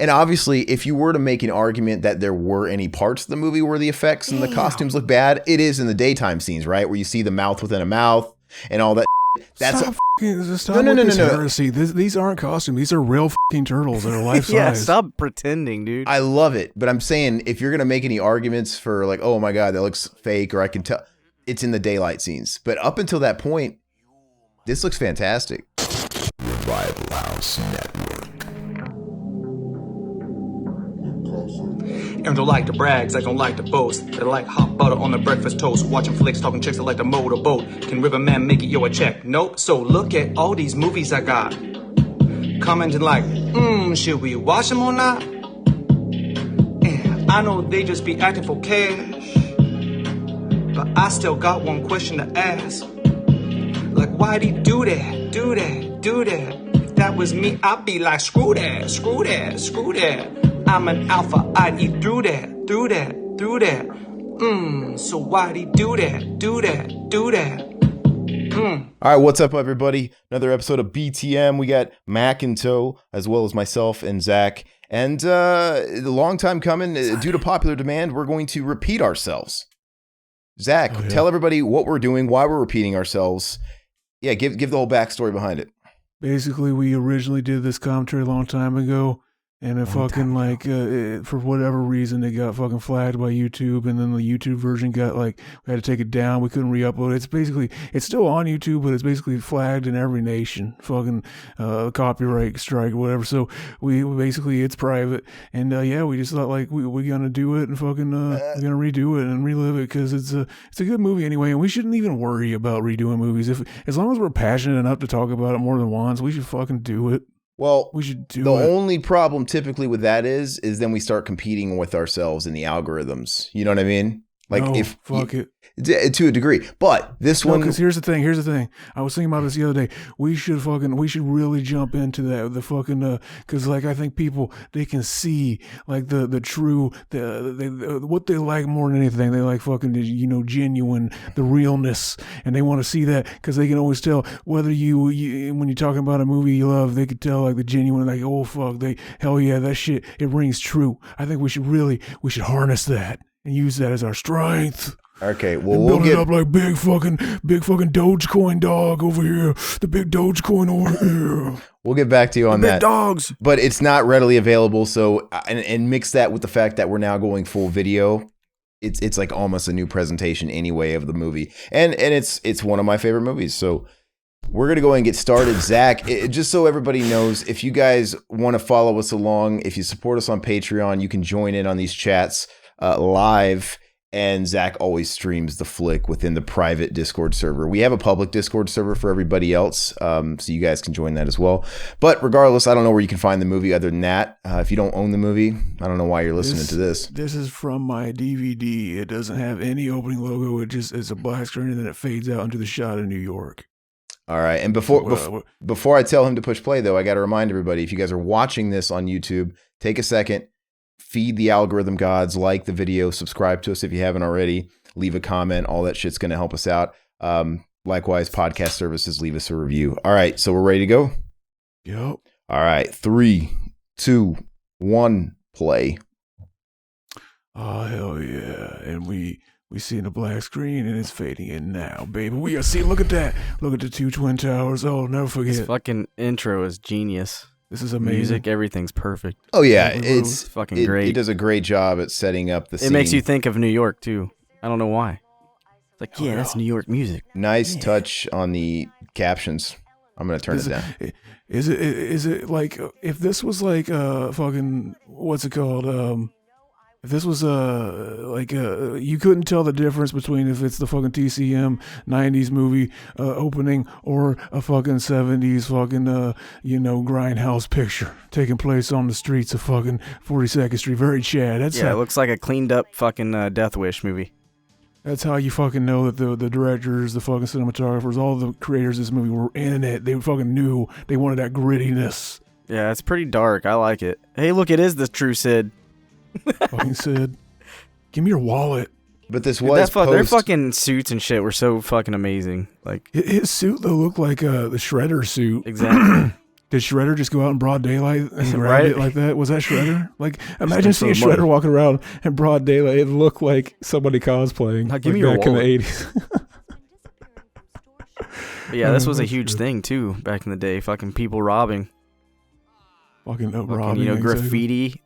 And obviously, if you were to make an argument that there were any parts of the movie where the effects and the costumes look bad, it is in the daytime scenes, right? Where you see the mouth within a mouth and all that. That's stop heresy. These aren't costumes. These are real fucking turtles that are life size. Yeah, stop pretending, dude. I love it. But I'm saying, if you're going to make any arguments for like, oh my God, that looks fake, or I can tell, it's in the daylight scenes. But up until that point, this looks fantastic. Revival House Network. And they like the brags, they don't like the boast. They like hot butter on the breakfast toast. Watching flicks, talking chicks that like to motorboat. Can Riverman make it yo a check? Nope. So look at all these movies I got. Commenting like, should we watch them or not? And I know they just be acting for cash, but I still got one question to ask. Like, why'd he do that? Do that? Do that? If that was me, I'd be like, screw that, screw that, screw that. I'm an alpha, I'd eat through that, through that, through that. So why'd he do that, do that, do that? All right, what's up, everybody? Another episode of BTM. We got Mac in tow, as well as myself and Zach. And the long time coming, due to popular demand, we're going to repeat ourselves. Zach, tell everybody what we're doing, why we're repeating ourselves. Yeah, give the whole backstory behind it. Basically, we originally did this commentary a long time ago. And it fucking for whatever reason, it got fucking flagged by YouTube, and then the YouTube version got we had to take it down. We couldn't re-upload it. It's still on YouTube, but it's basically flagged in every nation. Fucking copyright strike, whatever. So we basically, it's private, and we just thought we're gonna do it and fucking we're gonna redo it and relive it because it's a good movie anyway, and we shouldn't even worry about redoing movies as long as we're passionate enough to talk about it more than once. We should fucking do it. Well, we should do the it. only problem typically with that is then we start competing with ourselves in the algorithms. You know what I mean? It to a degree, but this one. Because here's the thing. I was thinking about this the other day. We should really jump into that. The fucking because I think people, they can see the true what they like more than anything. They like fucking genuine, the realness, and they want to see that because they can always tell whether you when you're talking about a movie you love, they could tell the genuine, oh fuck, hell yeah, that shit, it rings true. I think we should harness that and use that as our strength. Okay, well, we'll get it up like big fucking Dogecoin dog over here. The big Dogecoin over here. We'll get back to you on that. Big dogs. But it's not readily available. So, and mix that with the fact that we're now going full video. It's like almost a new presentation anyway of the movie, and it's one of my favorite movies. So we're gonna go and get started. Zach, just so everybody knows, if you guys want to follow us along, if you support us on Patreon, you can join in on these chats live. And Zach always streams the flick within the private Discord server. We have a public Discord server for everybody else, so you guys can join that as well. But regardless, I don't know where you can find the movie other than that. If you don't own the movie, I don't know why you're listening to this. This is from my DVD. It doesn't have any opening logo. It's a black screen, and then it fades out into the shot of New York. All right. And before I tell him to push play, though, I got to remind everybody, if you guys are watching this on YouTube, take a second. Feed the algorithm gods, like the video, subscribe to us if you haven't already, leave a comment. All that shit's going to help us out. Likewise, podcast services, leave us a review. All right, so we're ready to go? Yep. All right, 3, 2, 1, play. Oh, hell yeah. And we see in the black screen, and it's fading in now, baby. We are seeing, look at that. Look at the two twin towers. Oh, never forget. This fucking intro is genius. This is amazing. Music, everything's perfect. Oh yeah, it's fucking great. It does a great job at setting up the scene. It makes you think of New York too. I don't know why. It's like, that's New York music. Nice touch on the captions. I'm gonna turn it down. Is it like if this was like fucking what's it called? If this was you couldn't tell the difference between if it's the fucking TCM 90s movie opening or a fucking 70s fucking grindhouse picture taking place on the streets of fucking 42nd Street. Very Chad. It looks like a cleaned up fucking Death Wish movie. That's how you fucking know that the directors, the fucking cinematographers, all the creators of this movie were in it. They fucking knew they wanted that grittiness. Yeah, it's pretty dark. I like it. Hey, look, it is the true Sid. Fucking Sid, give me your wallet. But this was their fucking suits and shit were so fucking amazing. Like his suit though looked like the Shredder suit. Exactly. Did Shredder just go out in broad daylight and grab Right? it like that? Was that Shredder? Like, imagine seeing so much. Shredder walking around in broad daylight. It looked like somebody cosplaying. Now, give like me your back in the wallet. 80s. But yeah, this was a That's huge true. thing too back in the day. Fucking people robbing, fucking fucking, robbing. exactly. graffiti.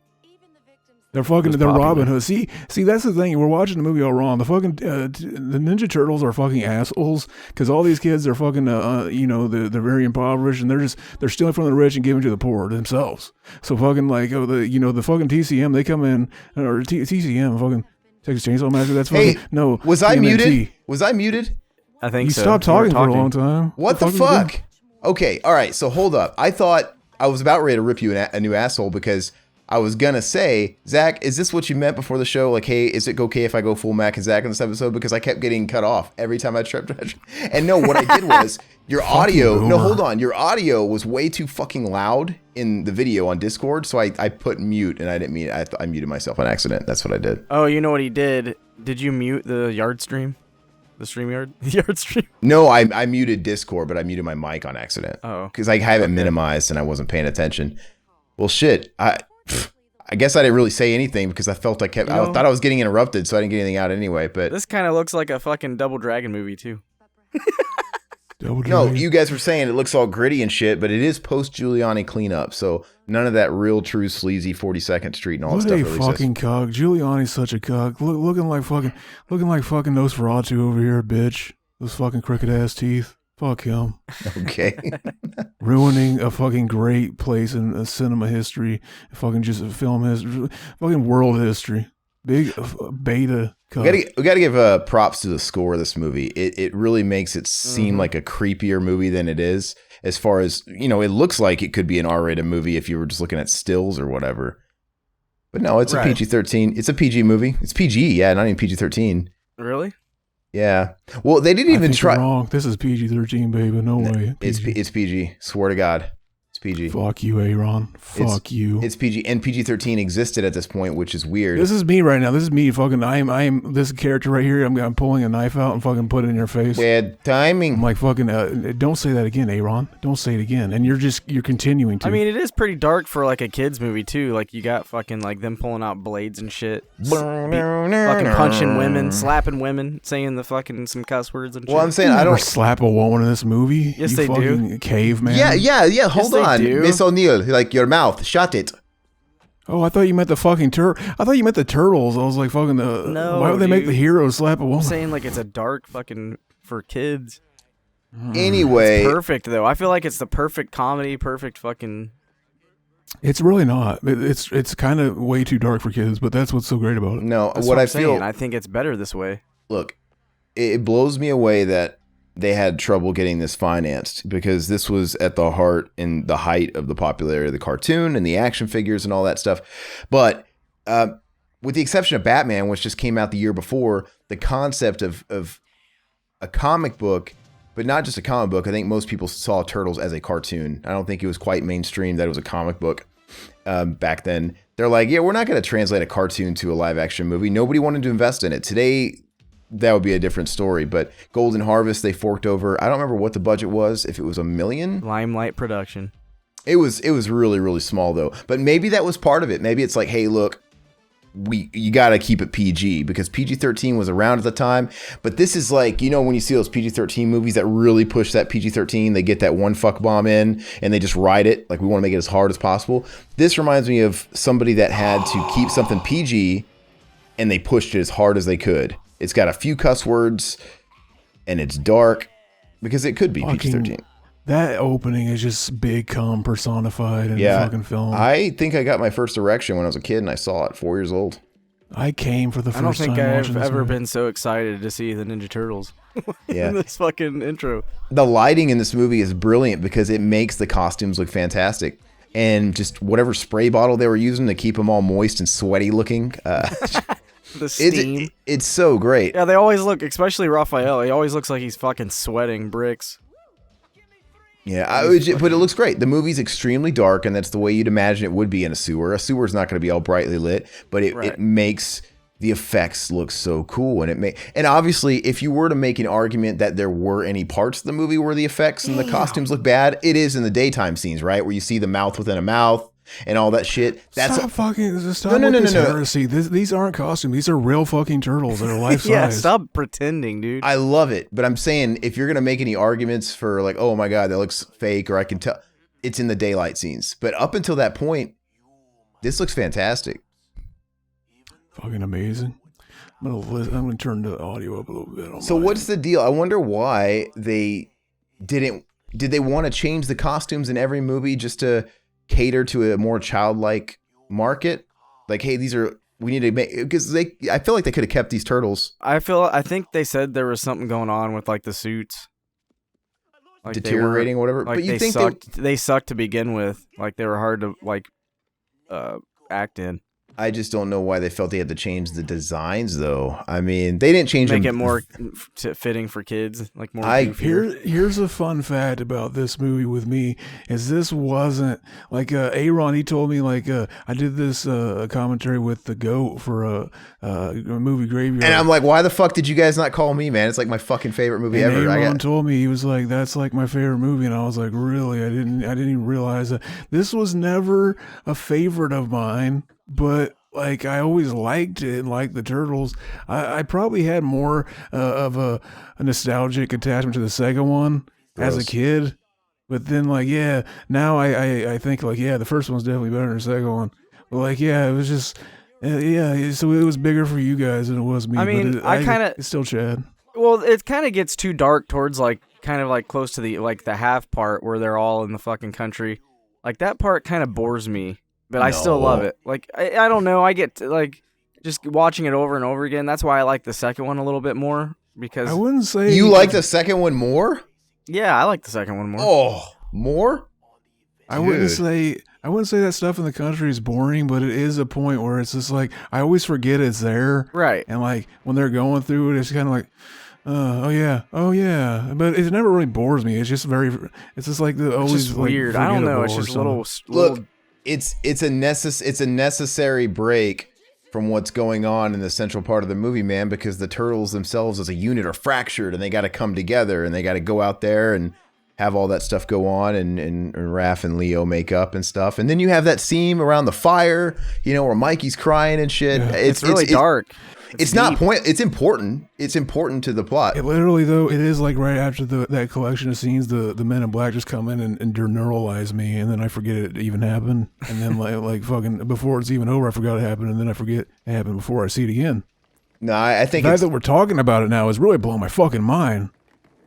They're fucking, was they're popular. Robin Hood. See, that's the thing. We're watching the movie all wrong. The fucking, the Ninja Turtles are fucking assholes because all these kids are fucking, they're very impoverished and they're stealing from the rich and giving to the poor themselves. So fucking like, the fucking TCM, they come in, or TCM, fucking Texas Chainsaw Massacre. That's fucking, Hey, no. was I TMNT. muted? Was I muted? I think You so. stopped You were talking for a long time. What the fuck are you doing? fuck? Okay, all right. So hold up. I thought I was about ready to rip you a new asshole because I was gonna say, Zach, is this what you meant before the show? Like, hey, is it okay if I go full Mac and Zach in this episode? Because I kept getting cut off every time I tripped. And no, what I did was your audio. No, boomer. hold on. Your audio was way too fucking loud in the video on Discord, so I put mute, and I didn't mean it. I muted myself on accident. That's what I did. Oh, you know what he did? Did you mute the yard stream? The stream yard? The yard stream? No, I muted Discord, but I muted my mic on accident. Oh. Because I have it minimized and I wasn't paying attention. Well, shit. I guess I didn't really say anything because I felt I thought I was getting interrupted, so I didn't get anything out anyway. But This kind of looks like a fucking Double Dragon movie too. Double no, Dragon. you guys were saying it looks all gritty and shit, but it is post Giuliani cleanup, so none of that real true sleazy 42nd Street and all that What stuff a really fucking exists. cuck. Giuliani's such a cuck. Looking like fucking Nosferatu over here, bitch. Those fucking crooked ass teeth. Fuck him. Okay. Ruining a fucking great place in cinema history. Fucking just film history. Fucking world history. Big beta cuck. We gotta give props to the score of this movie. It really makes it seem like a creepier movie than it is. As far as, it looks like it could be an R-rated movie if you were just looking at stills or whatever. But no, it's Right. a PG-13. It's a PG movie. It's PG, yeah, not even PG-13. Really? Yeah. Well, they didn't I even think you're try. wrong. This is PG-13, baby. No way. It's PG. Swear to God, it's PG. Fuck you, Aaron. Fuck you. It's PG, and PG-13 existed at this point, which is weird. This is me right now. This is me. Fucking, I'm this character right here. I'm pulling a knife out and fucking put it in your face. Bad timing. I'm like, fucking, don't say that again, Aaron. Don't say it again. And you're continuing to. I mean, it is pretty dark for like a kids movie too. Like you got fucking like them pulling out blades and shit, fucking punching women, slapping women, saying the fucking some cuss words and shit. Well, I'm saying you I never don't. slap a woman in this movie. Yes, you they do. fucking caveman. Yeah. Hold they on, do. Miss O'Neill. Like your mouth. Shut it. Oh, I thought you meant the fucking I thought you meant the turtles. I was like, fucking the. No, Why would they make dude. the hero slap a I'm woman? saying like it's a dark fucking for kids. Anyway, Perfect though. I feel like it's the perfect comedy, perfect fucking. It's really not. It's kind of way too dark for kids, but that's what's so great about it. no. That's What I'm I feel. saying. I think it's better this way. Look, it blows me away that they had trouble getting this financed because this was at the heart and the height of the popularity of the cartoon and the action figures and all that stuff. But with the exception of Batman, which just came out the year before, the concept of a comic book, but not just a comic book. I think most people saw Turtles as a cartoon. I don't think it was quite mainstream that it was a comic book back then. They're like, yeah, we're not going to translate a cartoon to a live action movie. Nobody wanted to invest in it. Today, that would be a different story. But Golden Harvest, they forked over. I don't remember what the budget was. If it was $1 million, Limelight production. it was really, really small though. But maybe that was part of it. Maybe it's like, hey, look, you got to keep it PG because PG-13 was around at the time. But this is like, when you see those PG-13 movies that really push that PG-13, they get that one fuck bomb in and they just ride it. Like we want to make it as hard as possible. This reminds me of somebody that had to keep something PG and they pushed it as hard as they could. It's got a few cuss words and it's dark because it could be PG-13. That opening is just big cum personified in the fucking film. I think I got my first erection when I was a kid and I saw it 4 years old. I came for the I don't first think time I've watching this ever movie. been so excited to see the Ninja Turtles Yeah. in this fucking intro. The lighting in this movie is brilliant because it makes the costumes look fantastic. And just whatever spray bottle they were using to keep them all moist and sweaty looking. The steam. It's so great. Yeah, they always look, especially Raphael. He always looks like he's fucking sweating bricks. Yeah, but it looks great. The movie's extremely dark, and that's the way you'd imagine it would be in a sewer. A sewer's not going to be all brightly lit, but it Right. makes the effects look so cool, and obviously if you were to make an argument that there were any parts of the movie where the effects and the costumes look bad, it is in the daytime scenes, right, where you see the mouth within a mouth and all that shit. Stop heresy. These aren't costumes. These are real fucking turtles that are life size. Yeah, stop pretending, dude. I love it, but I'm saying if you're gonna make any arguments for like, oh my god, that looks fake, or I can tell, it's in the daylight scenes. But up until that point, this looks fantastic. Fucking amazing. I'm gonna turn the audio up a little bit. So what's the deal? I wonder why they didn't. Did they want to change the costumes in every movie just to cater to a more childlike market? Like, hey, we need to make, because I feel like they could have kept these turtles. I think they said there was something going on with like the suits. Like deteriorating or whatever. Like, but you think they sucked to begin with. Like they were hard to like act in. I just don't know why they felt they had to change the designs, though. I mean, they didn't change Make them. it more fitting for kids, like more. Here's a fun fact about this movie with me is this wasn't like Aaron. He told me like I did this commentary with the GOAT for a movie Graveyard, and I'm like, why the fuck did you guys not call me, man? It's like my fucking favorite movie and ever. Aaron told me, he was like, that's like my favorite movie, and I was like, really? I didn't even realize that this was never a favorite of mine. But like I always liked it and liked the Turtles. I probably had more of a nostalgic attachment to the second one as a kid. But then like, yeah, now I think like, yeah, the first one's definitely better than the second one. But like, yeah, it was just, yeah, so it was bigger for you guys than it was me. I mean, but it's still Chad. Well, it kind of gets too dark towards like, kind of like close to the, like the half part where they're all in the fucking country. Like that part kind of bores me. But I still love it. Like, I don't know. I get to, like, just watching it over and over again. That's why I like the second one a little bit more. Because I wouldn't say... You like the second one more? Yeah, I like the second one more. Oh, more? I wouldn't say that stuff in the country is boring, but it is a point where it's just like, I always forget it's there. Right. And like, when they're going through it, it's kind of like... oh yeah, but it never really bores me. It's just it's just like the always it's just weird. Like, I don't know. It's just little. Look, it's a necessary break from what's going on in the central part of the movie, man, because the turtles themselves as a unit are fractured and they got to come together and they got to go out there and have all that stuff go on and Raph and Leo make up and stuff. And then you have that scene around the fire, where Mikey's crying and shit. Yeah. It's really dark. It's not it's important. It's important to the plot. It literally, though, it is like right after that collection of scenes, the Men in Black just come in and deneuralize me, and then I forget it even happened. And then like fucking before it's even over, I forgot it happened, and then I forget it happened before I see it again. No, I think the fact that we're talking about it now is really blowing my fucking mind.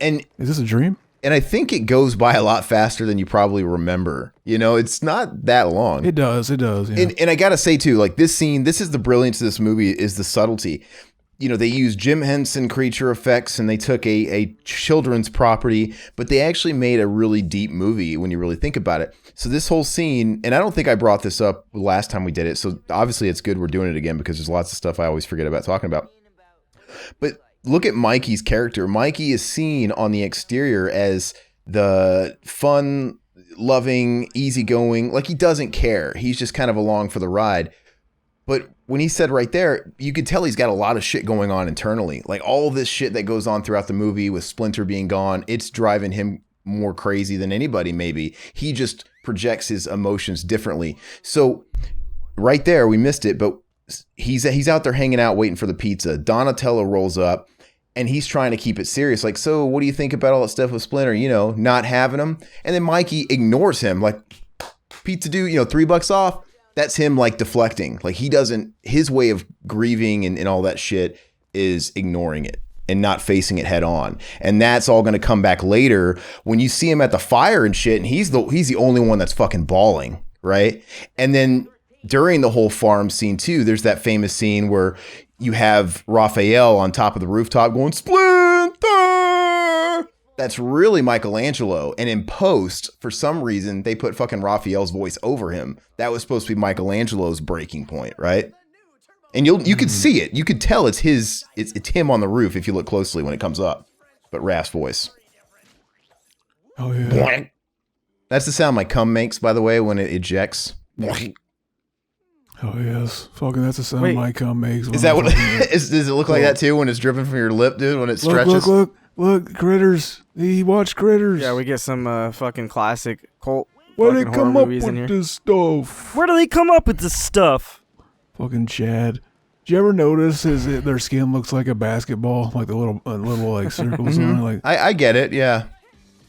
And is this a dream? And I think it goes by a lot faster than you probably remember. It's not that long. It does. Yeah. And I got to say, too, like this scene, this is the brilliance of this movie, is the subtlety. They used Jim Henson creature effects and they took a children's property, but they actually made a really deep movie when you really think about it. So this whole scene, and I don't think I brought this up last time we did it. So obviously it's good we're doing it again because there's lots of stuff I always forget about talking about. But look at Mikey's character. Mikey is seen on the exterior as the fun, loving, easygoing, like he doesn't care. He's just kind of along for the ride. But when he said right there, you could tell he's got a lot of shit going on internally. Like all this shit that goes on throughout the movie with Splinter being gone, it's driving him more crazy than anybody maybe. He just projects his emotions differently. So right there, we missed it, but he's out there hanging out waiting for the pizza. Donatello rolls up and he's trying to keep it serious. Like, so what do you think about all that stuff with Splinter, not having him? And then Mikey ignores him like, pizza dude, $3 off. That's him like deflecting. Like his way of grieving and all that shit is ignoring it and not facing it head on. And that's all going to come back later when you see him at the fire and shit. And he's the only one that's fucking bawling. Right. And then during the whole farm scene too, there's that famous scene where you have Raphael on top of the rooftop going, Splinter! That's really Michelangelo. And in post, for some reason, they put fucking Raphael's voice over him. That was supposed to be Michelangelo's breaking point, right? And you could see it. You could tell it's him on the roof if you look closely when it comes up. But Raph's voice. Oh, yeah. That's the sound my cum makes, by the way, when it ejects. Oh yes, fucking that's the sound Wait. my cum makes. Is that what? Does it look like that too when it's dripping from your lip, dude? When it stretches? Look, Critters. He watched Critters. Yeah, we get some fucking classic cult Where fucking they horror come up movies in with here. this stuff? Where do they come up with this stuff? Fucking Chad. Did you ever notice their skin looks like a basketball, like the little like circles on it, like I get it. Yeah.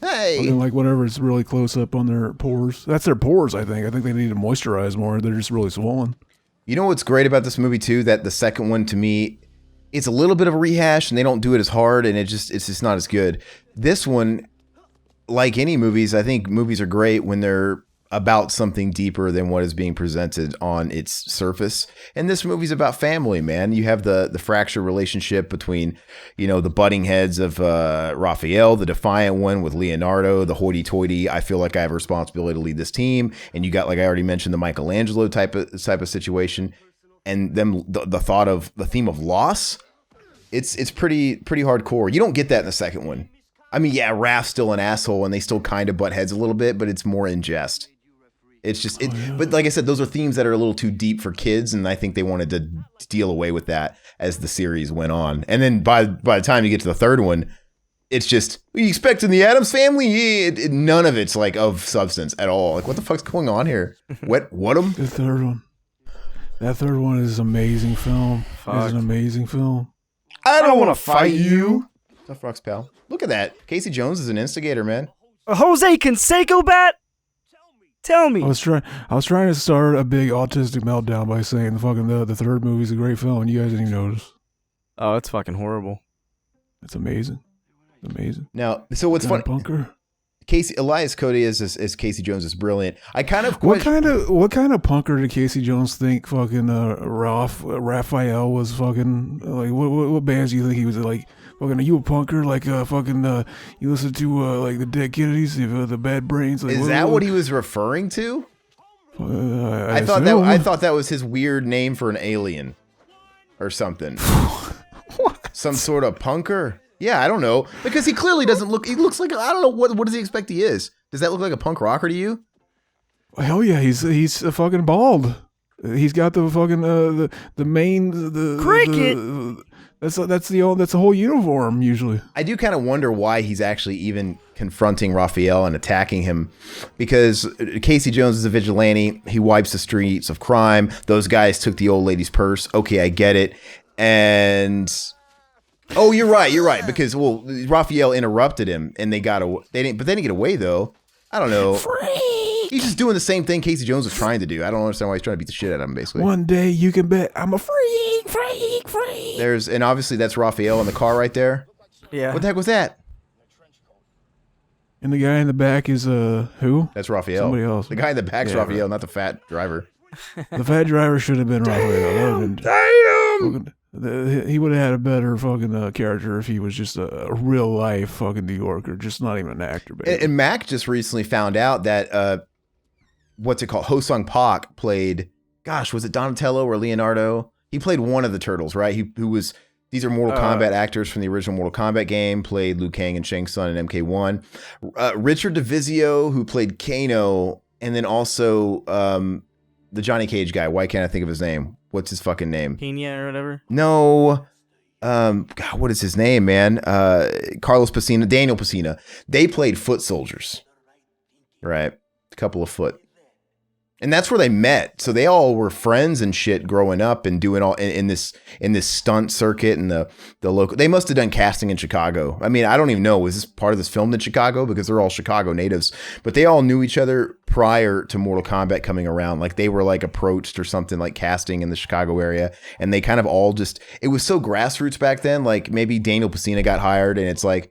Hey. fucking like whenever it's really close up on their pores. That's their pores, I think. I think they need to moisturize more. They're just really swollen. You know what's great about this movie too? That the second one to me, it's a little bit of a rehash, and they don't do it as hard, and it's just not as good. This one, like any movies, I think movies are great when they're about something deeper than what is being presented on its surface. And this movie's about family, man. You have the fractured relationship between, the butting heads of Raphael, the defiant one with Leonardo, the hoity-toity, I feel like I have a responsibility to lead this team. And you got, like I already mentioned, the Michelangelo type of situation. And then the thought of the theme of loss, it's pretty hardcore. You don't get that in the second one. I mean, yeah, Raph's still an asshole and they still kind of butt heads a little bit, but it's more in jest. It's just, but like I said, those are themes that are a little too deep for kids, and I think they wanted to deal away with that as the series went on. And then by the time you get to the third one, it's just, what are you expecting the Addams Family? None of it's like of substance at all. Like, what the fuck's going on here? What 'em? The third one. That third one is an amazing film. It's an amazing film. I don't want to fight you. Tough Rocks, pal. Look at that. Casey Jones is an instigator, man. A Jose Canseco bat? Tell me. I was trying to start a big autistic meltdown by saying the third movie's a great film, and you guys didn't even notice. Oh, it's fucking horrible. It's amazing. It's amazing. Now, so what's fun? Punker. Elias Cody as Casey Jones is brilliant. I kind of what kind of punker did Casey Jones think fucking Raphael was fucking like? What bands do you think he was like? Fucking, are you a punker? Like you listen to like the Dead Kennedys, the Bad Brains. Like, is that what he was referring to? I thought that was his weird name for an alien, or something. What? Some sort of punker. Yeah, I don't know, because he clearly doesn't look. He looks like, I don't know, what does he expect he is? Does that look like a punk rocker to you? Hell yeah, he's fucking bald. He's got the fucking the main the cricket. That's the whole uniform usually. I do kind of wonder why he's actually even confronting Raphael and attacking him, because Casey Jones is a vigilante. He wipes the streets of crime. Those guys took the old lady's purse. Okay, I get it. And oh, you're right. Because Raphael interrupted him, and they didn't get away though. I don't know. He's just doing the same thing Casey Jones was trying to do. I don't understand why he's trying to beat the shit out of him, basically. One day you can bet I'm a freak. And obviously that's Raphael in the car right there. Yeah. What the heck was that? And the guy in the back is who? That's Raphael. Somebody else. The guy in the back's Raphael, not the fat driver. The fat driver should have been Raphael. Damn! He would have had a better fucking character if he was just a real life fucking New Yorker, just not even an actor. And Mac just recently found out that what's it called? Ho Sung Pak played. Gosh, was it Donatello or Leonardo? He played one of the turtles, right? These are Mortal Kombat actors from the original Mortal Kombat game. Played Liu Kang and Shang Tsung in MK1. Richard DeVizio, who played Kano, and then also the Johnny Cage guy. Why can't I think of his name? What's his fucking name? Pena or whatever? No. God, what is his name, man? Daniel Pacina. They played foot soldiers. Right. A couple of foot. And that's where they met. So they all were friends and shit growing up and doing all in this stunt circuit and the local. They must have done casting in Chicago. I mean, I don't even know. Was this part of this filmed in Chicago? Because they're all Chicago natives. But they all knew each other prior to Mortal Kombat coming around. Like they were like approached or something, like casting in the Chicago area. And they kind of all just, it was so grassroots back then. Like maybe Daniel Pacina got hired and it's like,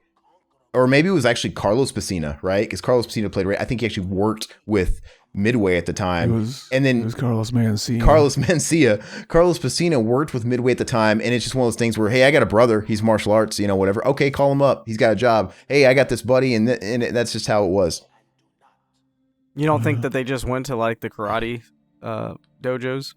or maybe it was actually Carlos Pacina, right? Because Carlos Pacina played, I think he actually worked with Midway at the time. It was Carlos Mencia. Carlos Pacina worked with Midway at the time, and it's just one of those things where, hey, I got a brother, he's martial arts, whatever. Okay, call him up. He's got a job. Hey, I got this buddy, and that's just how it was. You don't think that they just went to like the karate dojos?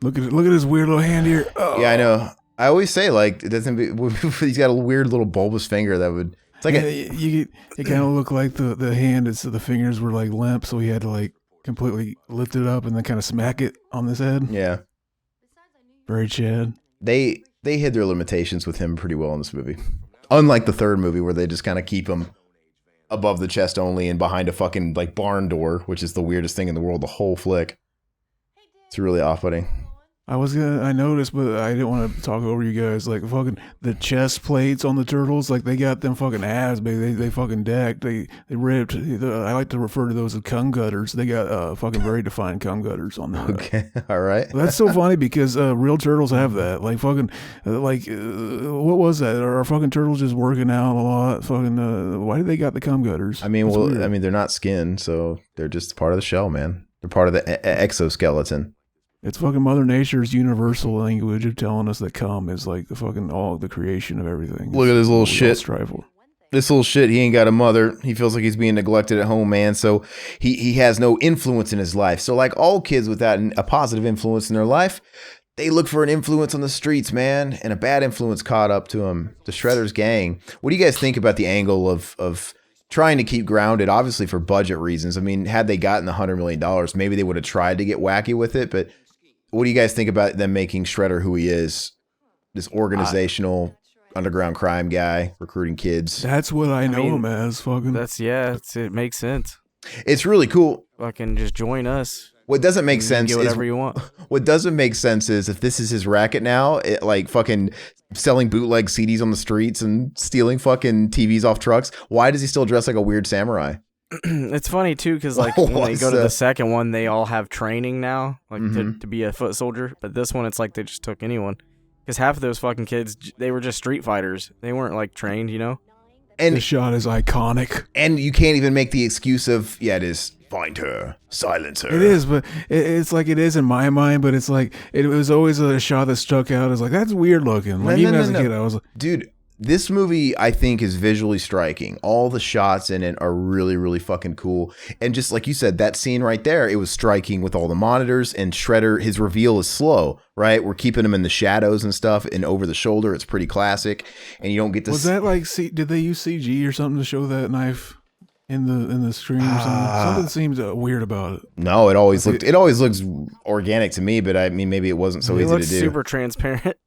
Look at his weird little hand here. Oh. Yeah, I know. I always say like he's got a weird little bulbous finger that would. It's like it kind of looked like the hand. The fingers were like limp, so he had to like completely lift it up and then kind of smack it on his head. Yeah. Very Chad. They hid their limitations with him pretty well in this movie. Unlike the third movie where they just kind of keep him above the chest only and behind a fucking like barn door, which is the weirdest thing in the world, the whole flick. It's really off-putting. I noticed, but I didn't want to talk over you guys. Like fucking the chest plates on the turtles, like they got them fucking abs, baby. They fucking decked. They ripped. I like to refer to those as cum gutters. They got fucking very defined cum gutters on them. Okay, all right. That's so funny because real turtles have that. Like fucking, what was that? Are fucking turtles just working out a lot? Fucking, why do they got the cum gutters? I mean, That's weird. I mean, they're not skin, so they're just part of the shell, man. They're part of the exoskeleton. It's fucking Mother Nature's universal language of telling us that cum is like the fucking all the creation of everything. Look at this little shit. Strive for. This little shit, he ain't got a mother. He feels like he's being neglected at home, man. So he has no influence in his life. So like all kids without a positive influence in their life, they look for an influence on the streets, man. And a bad influence caught up to him. The Shredder's gang. What do you guys think about the angle of trying to keep grounded, obviously for budget reasons? I mean, had they gotten the $100 million, maybe they would have tried to get wacky with it. But what do you guys think about them making Shredder who he is? This organizational underground crime guy recruiting kids. That's what I know him as. Fucking. It makes sense. It's really cool. Fucking just join us. What doesn't make sense get whatever you want. What doesn't make sense is if this is his racket now, like fucking selling bootleg CDs on the streets and stealing fucking TVs off trucks, why does he still dress like a weird samurai? It's funny too because like when they go to the second one, they all have training now, like to be a foot soldier. But this one, it's like they just took anyone because half of those fucking kids, they were just street fighters. They weren't like trained, you know. And the shot is iconic. And you can't even make the excuse of it is find her, silence her. It is, but it's like it is in my mind. But it's like it was always a shot that stuck out as like that's weird looking. Like even as a kid, I was like, dude. This movie, I think, is visually striking. All the shots in it are really, really fucking cool. And just like you said, that scene right there, it was striking with all the monitors. And Shredder, his reveal is slow, right? We're keeping him in the shadows and stuff. And over the shoulder, it's pretty classic. And you don't get to Was that like, did they use CG or something to show that knife in the screen or something? Something seems weird about it. No, it always looks organic to me. But I mean, maybe it wasn't so easy to do. Super transparent.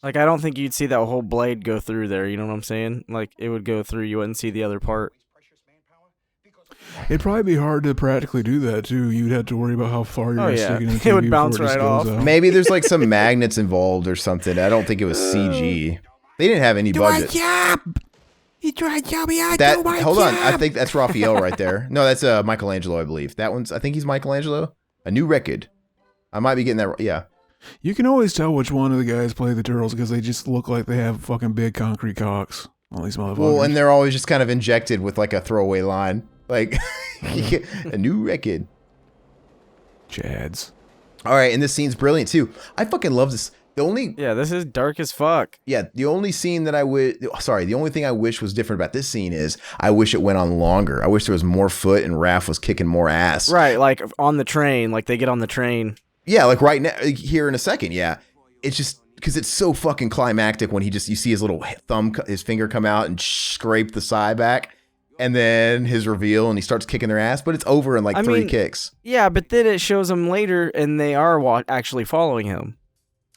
Like, I don't think you'd see that whole blade go through there, you know what I'm saying? Like, it would go through, you wouldn't see the other part. It'd probably be hard to practically do that, too. You'd have to worry about how far you're sticking in the TV. It would bounce right off. Maybe there's like some magnets involved or something. I don't think it was CG. They didn't have any budget. He tried to tell me I do my Hold on, I think that's Raphael right there. No, that's Michelangelo, I believe. I think he's Michelangelo. A New Record. I might be getting that right. Yeah. You can always tell which one of the guys play the turtles because they just look like they have fucking big concrete cocks. All these motherfuckers. Well, and they're always just kind of injected with like a throwaway line. Like, a new record. Chads. All right, and this scene's brilliant too. I fucking love this. This is dark as fuck. Yeah, the only thing I wish was different about this scene is I wish it went on longer. I wish there was more foot and Raph was kicking more ass. Right, like on the train, like they get on the train. Yeah, like right now, here in a second, yeah. It's just because it's so fucking climactic when you see his little his finger come out and scrape the side back, and then his reveal, and he starts kicking their ass, but it's over in like three kicks. Yeah, but then it shows them later, and they are actually following him.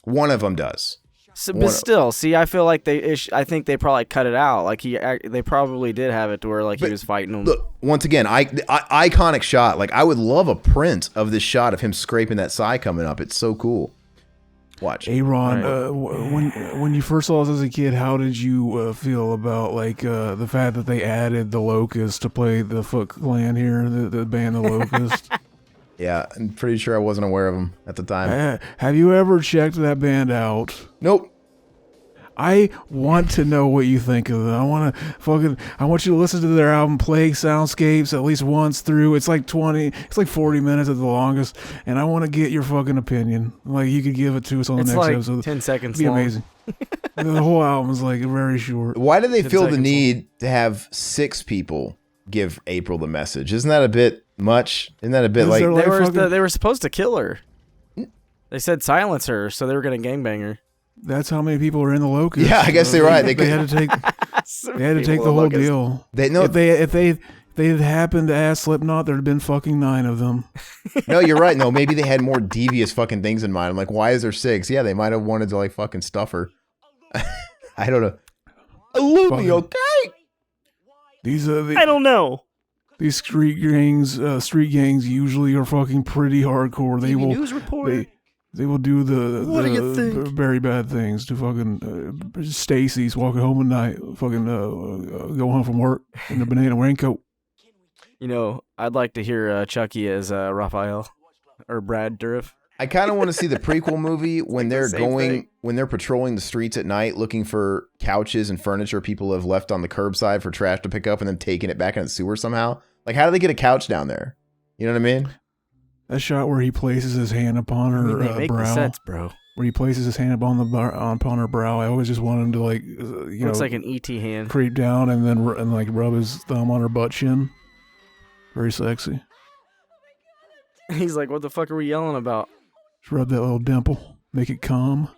One of them does. So, but still, see, I feel like I think they probably cut it out. Like they probably did have it to where like he was fighting them. Look, once again, iconic shot. Like I would love a print of this shot of him scraping that side coming up. It's so cool. Watch. Hey Ron, when you first saw this as a kid, how did you feel about like the fact that they added the Locust to play the Foot Clan here, the band the Locust? Yeah, I'm pretty sure I wasn't aware of them at the time. Have you ever checked that band out? Nope. I want to know what you think of it. I want you to listen to their album Plague Soundscapes at least once through. It's like 40 minutes at the longest, and I want to get your fucking opinion. Like you could give it to us on the next episode. 10 seconds It'd be long. Amazing. The whole album is like very short. Why do they feel the need to have 6 people give April the message? Isn't that a bit much? Isn't that a bit like they were supposed to kill her? They said silence her, so they were gonna gangbang her. That's how many people are in the Locust. Yeah, I guess they're right. They had to take the whole deal. If they had happened to ask Slipknot, there'd have been fucking 9 of them. No, you're right. No, maybe they had more devious fucking things in mind. I'm like, why is there 6? Yeah, they might have wanted to like fucking stuff her. I don't know. Luby, okay? These I don't know. These street gangs usually are fucking pretty hardcore. They will news report. They will do What do you think? very bad things to fucking Stacy's walking home at night, fucking go home from work in a banana raincoat. You know, I'd like to hear Chucky as Raphael or Brad Dourif. I kind of want to see the prequel movie when they're thing. when they're patrolling the streets at night looking for couches and furniture people have left on the curbside for trash to pick up and then taking it back in the sewer somehow. Like, how do they get a couch down there? You know what I mean? That shot where he places his hand upon her They make brow. the sets, bro. Where he places his hand upon her brow. I always just want him to like, Looks like an ET hand. creep down and then like rub his thumb on her butt chin. Very sexy. He's like, what the fuck are we yelling about? Just rub that little dimple. Make it calm.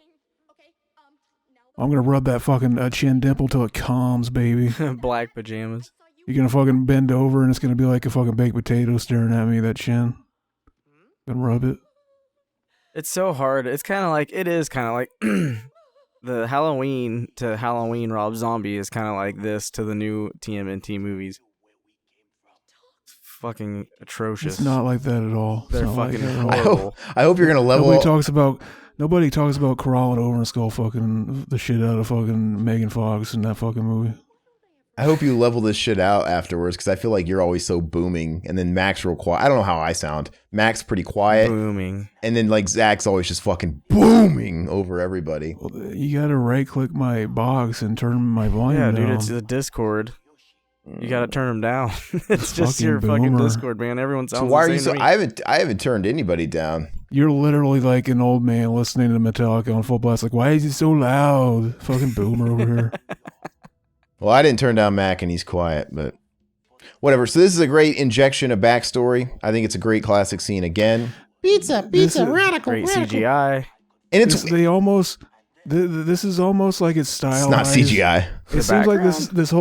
I'm gonna rub that fucking chin dimple till it calms, baby. Black pajamas. You're gonna fucking bend over and it's gonna be like a fucking baked potato staring at me, that chin. Gonna rub it. It's so hard. It is kind of like the Halloween to Halloween Rob Zombie is kind of like this to the new TMNT movies. It's fucking atrocious. It's not like that at all. It's They're not like fucking that at all. horrible. I hope you're gonna level. Nobody talks about crawling over and skull fucking the shit out of fucking Megan Fox in that fucking movie. I hope you level this shit out afterwards because I feel like you're always so booming, and then Mac's real quiet. I don't know how I sound. Mac's pretty quiet, Booming. and then like Zach's always just fucking booming over everybody. Well, you gotta right click my box and turn my volume Yeah, down. dude, it's the Discord. You gotta turn them down. It's just Fucking your fucking boomer. Discord, man. Everyone sounds So why are the you same so? to me. I haven't turned anybody down. You're literally like an old man listening to Metallica on full blast. Like, why is he so loud? Fucking boomer over here. Well, I didn't turn down Mac, and he's quiet, but whatever. So this is a great injection of backstory. I think it's a great classic scene again, Pizza, Great CGI. and it's This is almost like it's stylized. not CGI. It seems like this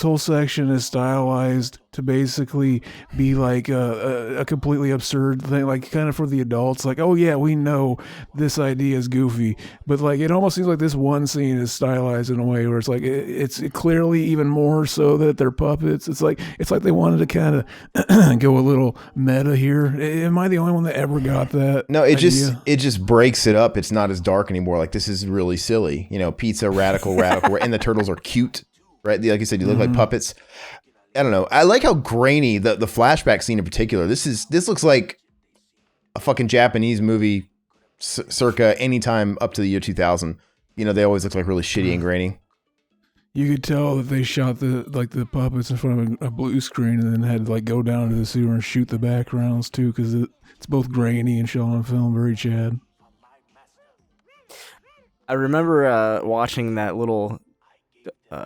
whole section is stylized to basically be like a completely absurd thing, like kind of for the adults. Like, oh yeah, we know this idea is goofy, but like it almost seems like this one scene is stylized in a way where it's like it's clearly even more so that they're puppets. It's like they wanted to kind of go a little meta here. Am I the only one that ever got that? No, it idea? just breaks it up. It's not as dark anymore. Like, this is really silly. You know, pizza, radical, and the turtles are cute, right? Like you said, you look like puppets. I don't know. I like how grainy the flashback scene in particular. This looks like a fucking Japanese movie circa any time up to the year 2000. You know, they always look like really shitty and grainy. You could tell that they shot the puppets in front of a blue screen and then had to like go down to the sewer and shoot the backgrounds too, because it's both grainy and shown on film. Very Chad. I remember watching that little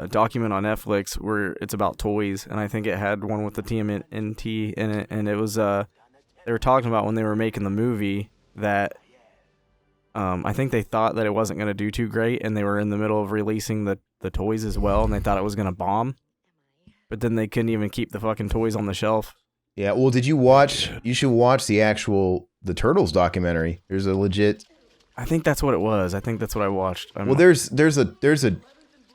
document on Netflix where it's about toys, and I think it had one with the TMNT in it, and it was they were talking about when they were making the movie that I think they thought that it wasn't going to do too great, and they were in the middle of releasing the toys as well, and they thought it was going to bomb, but then they couldn't even keep the fucking toys on the shelf. Yeah. Well, did you watch? You should watch the Turtles documentary. There's a legit. I think that's what it was. I think that's what I watched. Well, there's a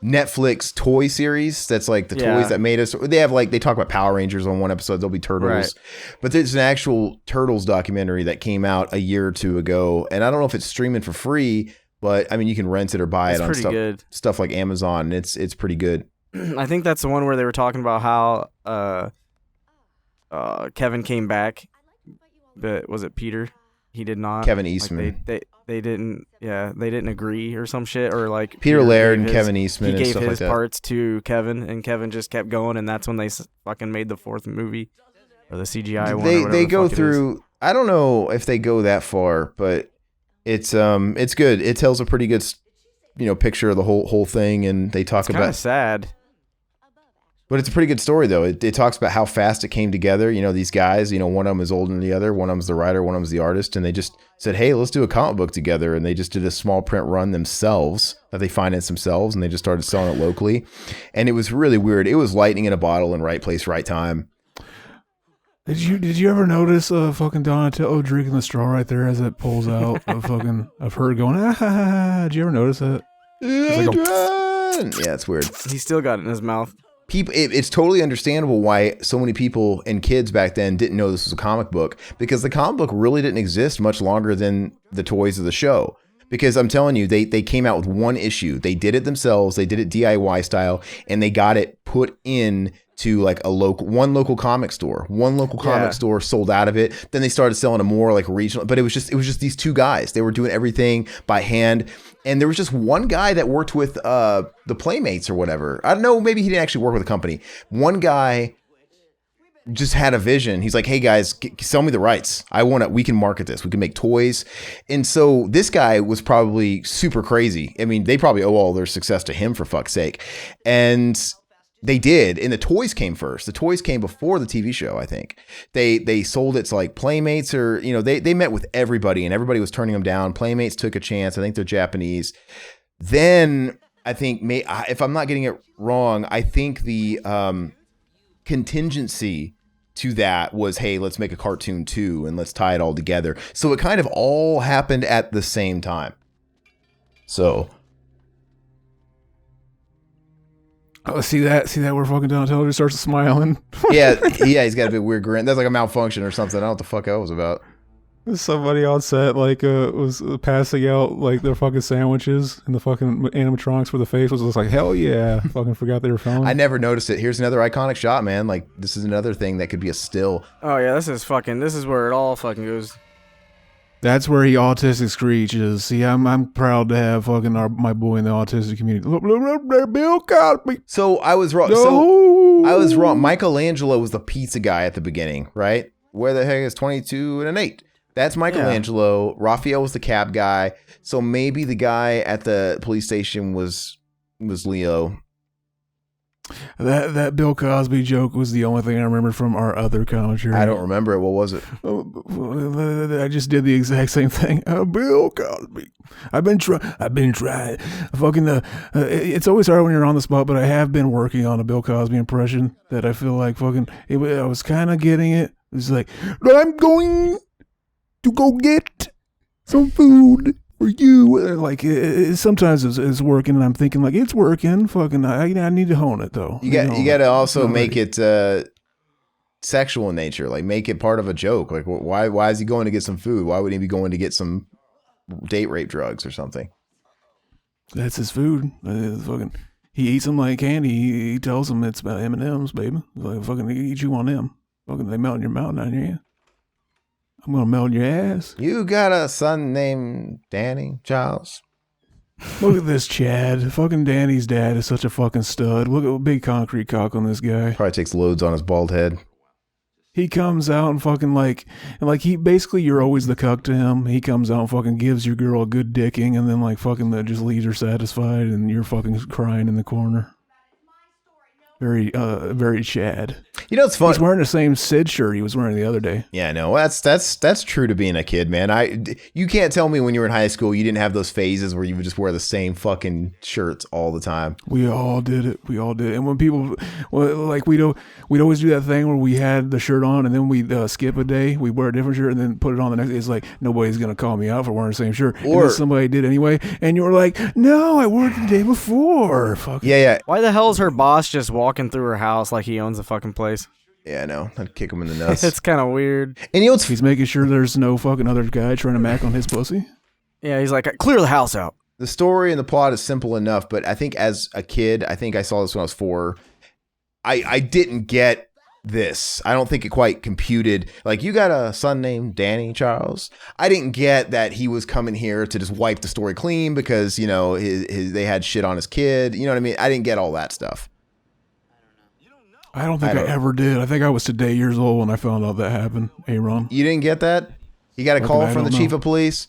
Netflix toy series that's like the toys that made us. They have like, they talk about Power Rangers on one episode. There'll be Turtles, right. But there's an actual Turtles documentary that came out a year or two ago, and I don't know if it's streaming for free, but I mean you can rent it or buy it on stuff like Amazon. And it's pretty good. I think that's the one where they were talking about how Kevin came back, but was it Peter? He did not. Kevin Eastman. Like they didn't agree or some shit, or like Peter Laird and Kevin Eastman and stuff like that. He gave his parts to Kevin, and Kevin just kept going, and that's when they fucking made the fourth movie or the CGI one. They go through. I don't know if they go that far, but it's good. It tells a pretty good picture of the whole thing, and they talk about. Kind of sad. But it's a pretty good story, though. It talks about how fast it came together. You know, these guys, one of them is older than the other. One of them's the writer, one of them's the artist. And they just said, hey, let's do a comic book together. And they just did a small print run themselves that they financed themselves. And they just started selling it locally. And it was really weird. It was lightning in a bottle in right place, right time. Did you ever notice fucking Donatello drinking the straw right there as it pulls out of her going ah ha ha ha? Did you ever notice that? Yeah, it's weird. He still got it in his mouth. It's totally understandable why so many people and kids back then didn't know this was a comic book, because the comic book really didn't exist much longer than the toys of the show. Because I'm telling you, they came out with one issue. They did it themselves. They did it DIY style, and they got it put in to like one local comic store. One local comic store sold out of it. Then they started selling to more like regional. But it was just these two guys. They were doing everything by hand. And there was just one guy that worked with the Playmates or whatever. I don't know. Maybe he didn't actually work with a company. One guy just had a vision. He's like, hey guys, sell me the rights. We can market this. We can make toys. And so this guy was probably super crazy. I mean, they probably owe all their success to him, for fuck's sake. And they did. And the toys came first. The toys came before the TV show, I think. They sold it to like Playmates, or, they met with everybody and everybody was turning them down. Playmates took a chance. I think they're Japanese. Then I think, if I'm not getting it wrong, I think the contingency to that was, hey, let's make a cartoon too, and let's tie it all together. So it kind of all happened at the same time. So see that where fucking Donatello just starts smiling. yeah, he's got a bit weird grin. That's like a malfunction or something. I don't know what the fuck that was about. Somebody on set was passing out like their fucking sandwiches, and the fucking animatronics for the face was just like, hell yeah. Fucking forgot they were filming. I never noticed it. Here's another iconic shot, man. Like, this is another thing that could be a still. Oh yeah, this is where it all fucking goes. That's where he autistic screeches. See, I'm proud to have fucking my boy in the autistic community. Bill Cosby. So I was wrong. No. So I was wrong. Michelangelo was the pizza guy at the beginning, right? Where the heck is 22 and an 8? That's Michelangelo. Yeah. Raphael was the cab guy. So maybe the guy at the police station was Leo. That Bill Cosby joke was the only thing I remembered from our other commentary. I don't remember it. What was it? I just did the exact same thing. Bill Cosby. I've been trying. Fucking it's always hard when you're on the spot, but I have been working on a Bill Cosby impression that I feel like fucking. I was kind of getting it. It's like, I'm going to go get some food for you. Like sometimes it's working, and I'm thinking like it's working. Fucking, I need to hone it though. You got to also make it sexual in nature. Like make it part of a joke. Like why is he going to get some food? Why would he be going to get some date rape drugs or something? That's his food. Fucking, he eats them like candy. He tells them it's about M&Ms, baby. Like fucking eat you on them. Fucking they melt in your mouth, not in your hand. I'm gonna melt in your ass. You got a son named Danny Charles? Look at this Chad. Fucking Danny's dad is such a fucking stud. Look at a big concrete cock on this guy. Probably takes loads on his bald head. He comes out and fucking like he basically, you're always the cuck to him. He comes out and fucking gives your girl a good dicking, and then like fucking just leaves her satisfied, and you're fucking crying in the corner. Very Chad. You know, it's fun. He's wearing the same Sid shirt he was wearing the other day. Yeah, no, that's true to being a kid, man. You can't tell me when you were in high school you didn't have those phases where you would just wear the same fucking shirts all the time. We all did it. And when people, like we'd always do that thing where we had the shirt on and then we'd skip a day. We wear a different shirt and then put it on the next day. It's like nobody's gonna call me out for wearing the same shirt. Or and then somebody did anyway, and you were like, no, I wore it the day before. Fuck yeah. Why the hell is her boss just walking through her house like he owns the fucking place? Yeah, no, I'd kick him in the nuts. It's kind of weird. And you know what's he's making sure there's no fucking other guy trying to mac on his pussy. Yeah, he's like, clear the house out. The story and the plot is simple enough, but I think as a kid, I think I saw this when I was 4. I didn't get this. I don't think it quite computed. Like, you got a son named Danny Charles. I didn't get that he was coming here to just wipe the story clean because, you know, they had shit on his kid. You know what I mean? I didn't get all that stuff. I don't think I ever did. I think I was today years old when I found out that happened. Aaron, you didn't get that? You got a call from the chief of police.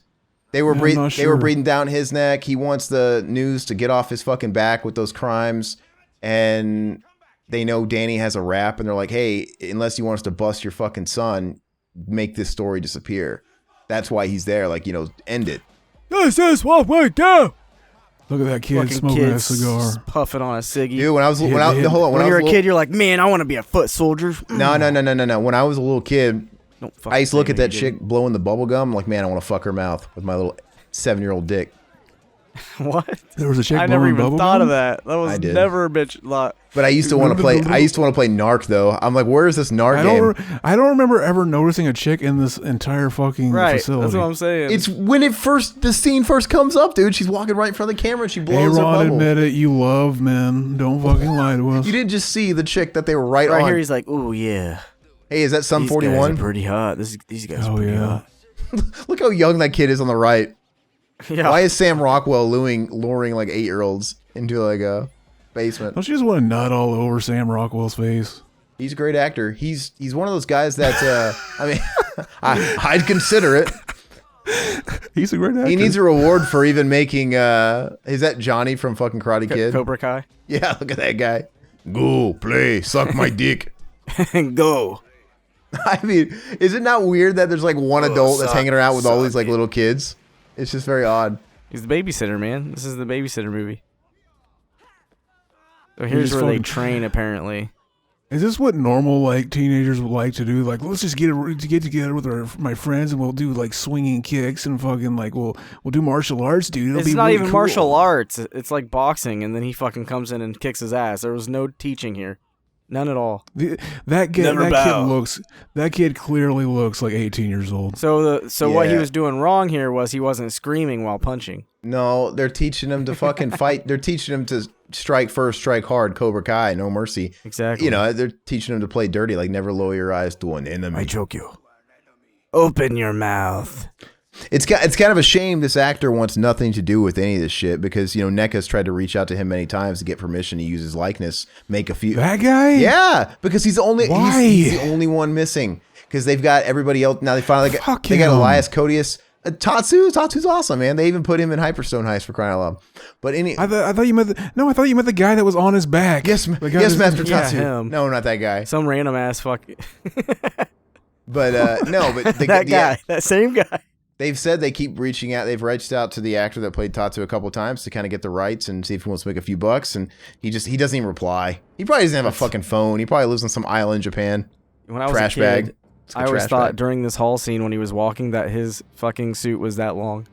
They were breathing down his neck. He wants the news to get off his fucking back with those crimes, and they know Danny has a rap, and they're like, "Hey, unless you want us to bust your fucking son, make this story disappear." That's why he's there. Like, you know, end it. This is what we do. Look at that kid Fucking smoking kid a cigar. puffing on a ciggy. Dude, when I was Yeah, when I yeah. hold on, when you're a little, kid, you're like, man, I want to be a foot soldier. no. When I was a little kid, Don't fucking I used to look say at no, that you chick blowing the bubble gum. Like, man, I want to fuck her mouth with my little 7-year-old dick. didn't. What? There was a chick I never blowing even bubble thought gum? of that. That I was did. never a bitch lot. But I used to want to play. I used to want to play Narc though. I'm like, where is this Narc game? I don't remember ever noticing a chick in this entire fucking Right. facility. That's what I'm saying. It's when the scene first comes up, dude. She's walking right in front of the camera and she Hey, blows her Ron, bubble. admit it. You love men. Don't fucking lie to us. You didn't just see the chick that they were right right on. here, he's like, oh, yeah. Hey, is that Sum These guys are 41? pretty hot. These guys are Oh, pretty yeah. hot. Look how young that kid is on the right. Yeah. Why is Sam Rockwell luring like 8-year-olds into like a basement? Don't you just want to nut all over Sam Rockwell's face? He's a great actor. He's one of those guys that I mean, I'd consider it. He's a great actor. He needs a reward for even making. Is that Johnny from fucking Karate Kid? Cobra Kai. Yeah, look at that guy. Go play, suck my dick. Go. I mean, is it not weird that there's like one adult that's suck- hanging around with all these suck like it. little kids? It's just very odd. He's the babysitter, man. This is the babysitter movie. So here's just where they fucking- train, apparently. Is this what normal like teenagers would like to do? Like, let's just get together with my friends and we'll do like swinging kicks and fucking like we'll do martial arts, dude. It'll It's be not really even cool. martial arts. It's like boxing, and then he fucking comes in and kicks his ass. There was no teaching here. None at all. That Never bow. kid clearly looks like 18 years old. So what he Yeah. was doing wrong here was he wasn't screaming while punching. No, they're teaching him to fucking fight. They're teaching him to strike first, strike hard, Cobra Kai, no mercy. Exactly. You know, they're teaching him to play dirty, like never lower your eyes to an enemy. I choke you. Open your mouth. It's kind of a shame this actor wants nothing to do with any of this shit because, you know, NECA's tried to reach out to him many times to get permission to use his likeness, make a few. That guy? Yeah, because he's the only Why? he's the only one missing because they've got everybody else now. They finally Fuck they got him. Elias Codius. Tatsu's awesome, man. They even put him in Hyperstone Heist for crying out loud. But I thought you meant the guy that was on his back. yes, The guy yes, that's- Master Yeah, Tatsu. him. No, not that guy. Some random ass fuck. But no, but That guy. That same guy. They've said they keep reaching out. They've reached out to the actor that played Tatsu a couple of times to kind of get the rights and see if he wants to make a few bucks. And he doesn't even reply. He probably doesn't have a fucking phone. He probably lives on some island in Japan. When I was Trash a kid, bag. It's like I a always trash thought bag. during this hall scene when he was walking that his fucking suit was that long.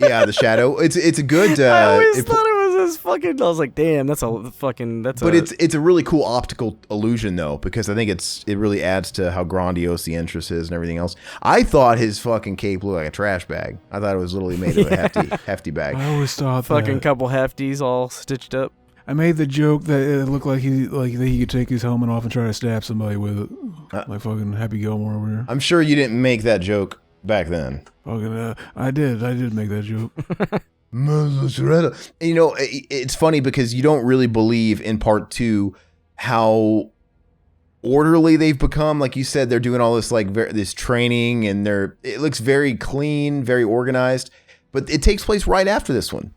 Yeah, the shadow. It's a good. I always it- thought it was his fucking. I was like, damn, that's but it's a really cool optical illusion though, because I think it really adds to how grandiose the entrance is and everything else. I thought his fucking cape looked like a trash bag. I thought it was literally made of a hefty bag. I always thought fucking that. couple hefties all stitched up. I made the joke that it looked like he could take his helmet off and try to stab somebody with it, like fucking Happy Gilmore over here. I'm sure you didn't make that joke back then. Fucking, I did make that joke. You know, it's funny because you don't really believe in part 2 how orderly they've become. Like you said, they're doing all this like this training and it looks very clean, very organized. But it takes place right after this one,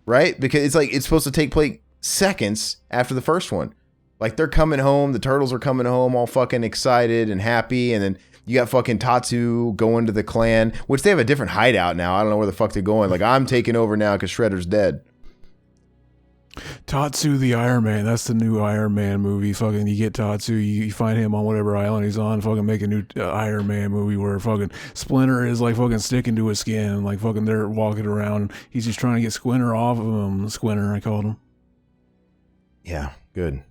right? Because it's supposed to take place seconds after the first one. Like they're coming home, the turtles are coming home all fucking excited and happy, and then you got fucking Tatsu going to the clan, which they have a different hideout now. I don't know where the fuck they're going. Like, I'm taking over now because Shredder's dead. Tatsu the Iron Man. That's the new Iron Man movie. Fucking, you get Tatsu, you find him on whatever island he's on. Fucking make a new Iron Man movie where fucking Splinter is like fucking sticking to his skin. Like fucking they're walking around. He's just trying to get Squinter off of him. Squinter, I called him. Yeah, good.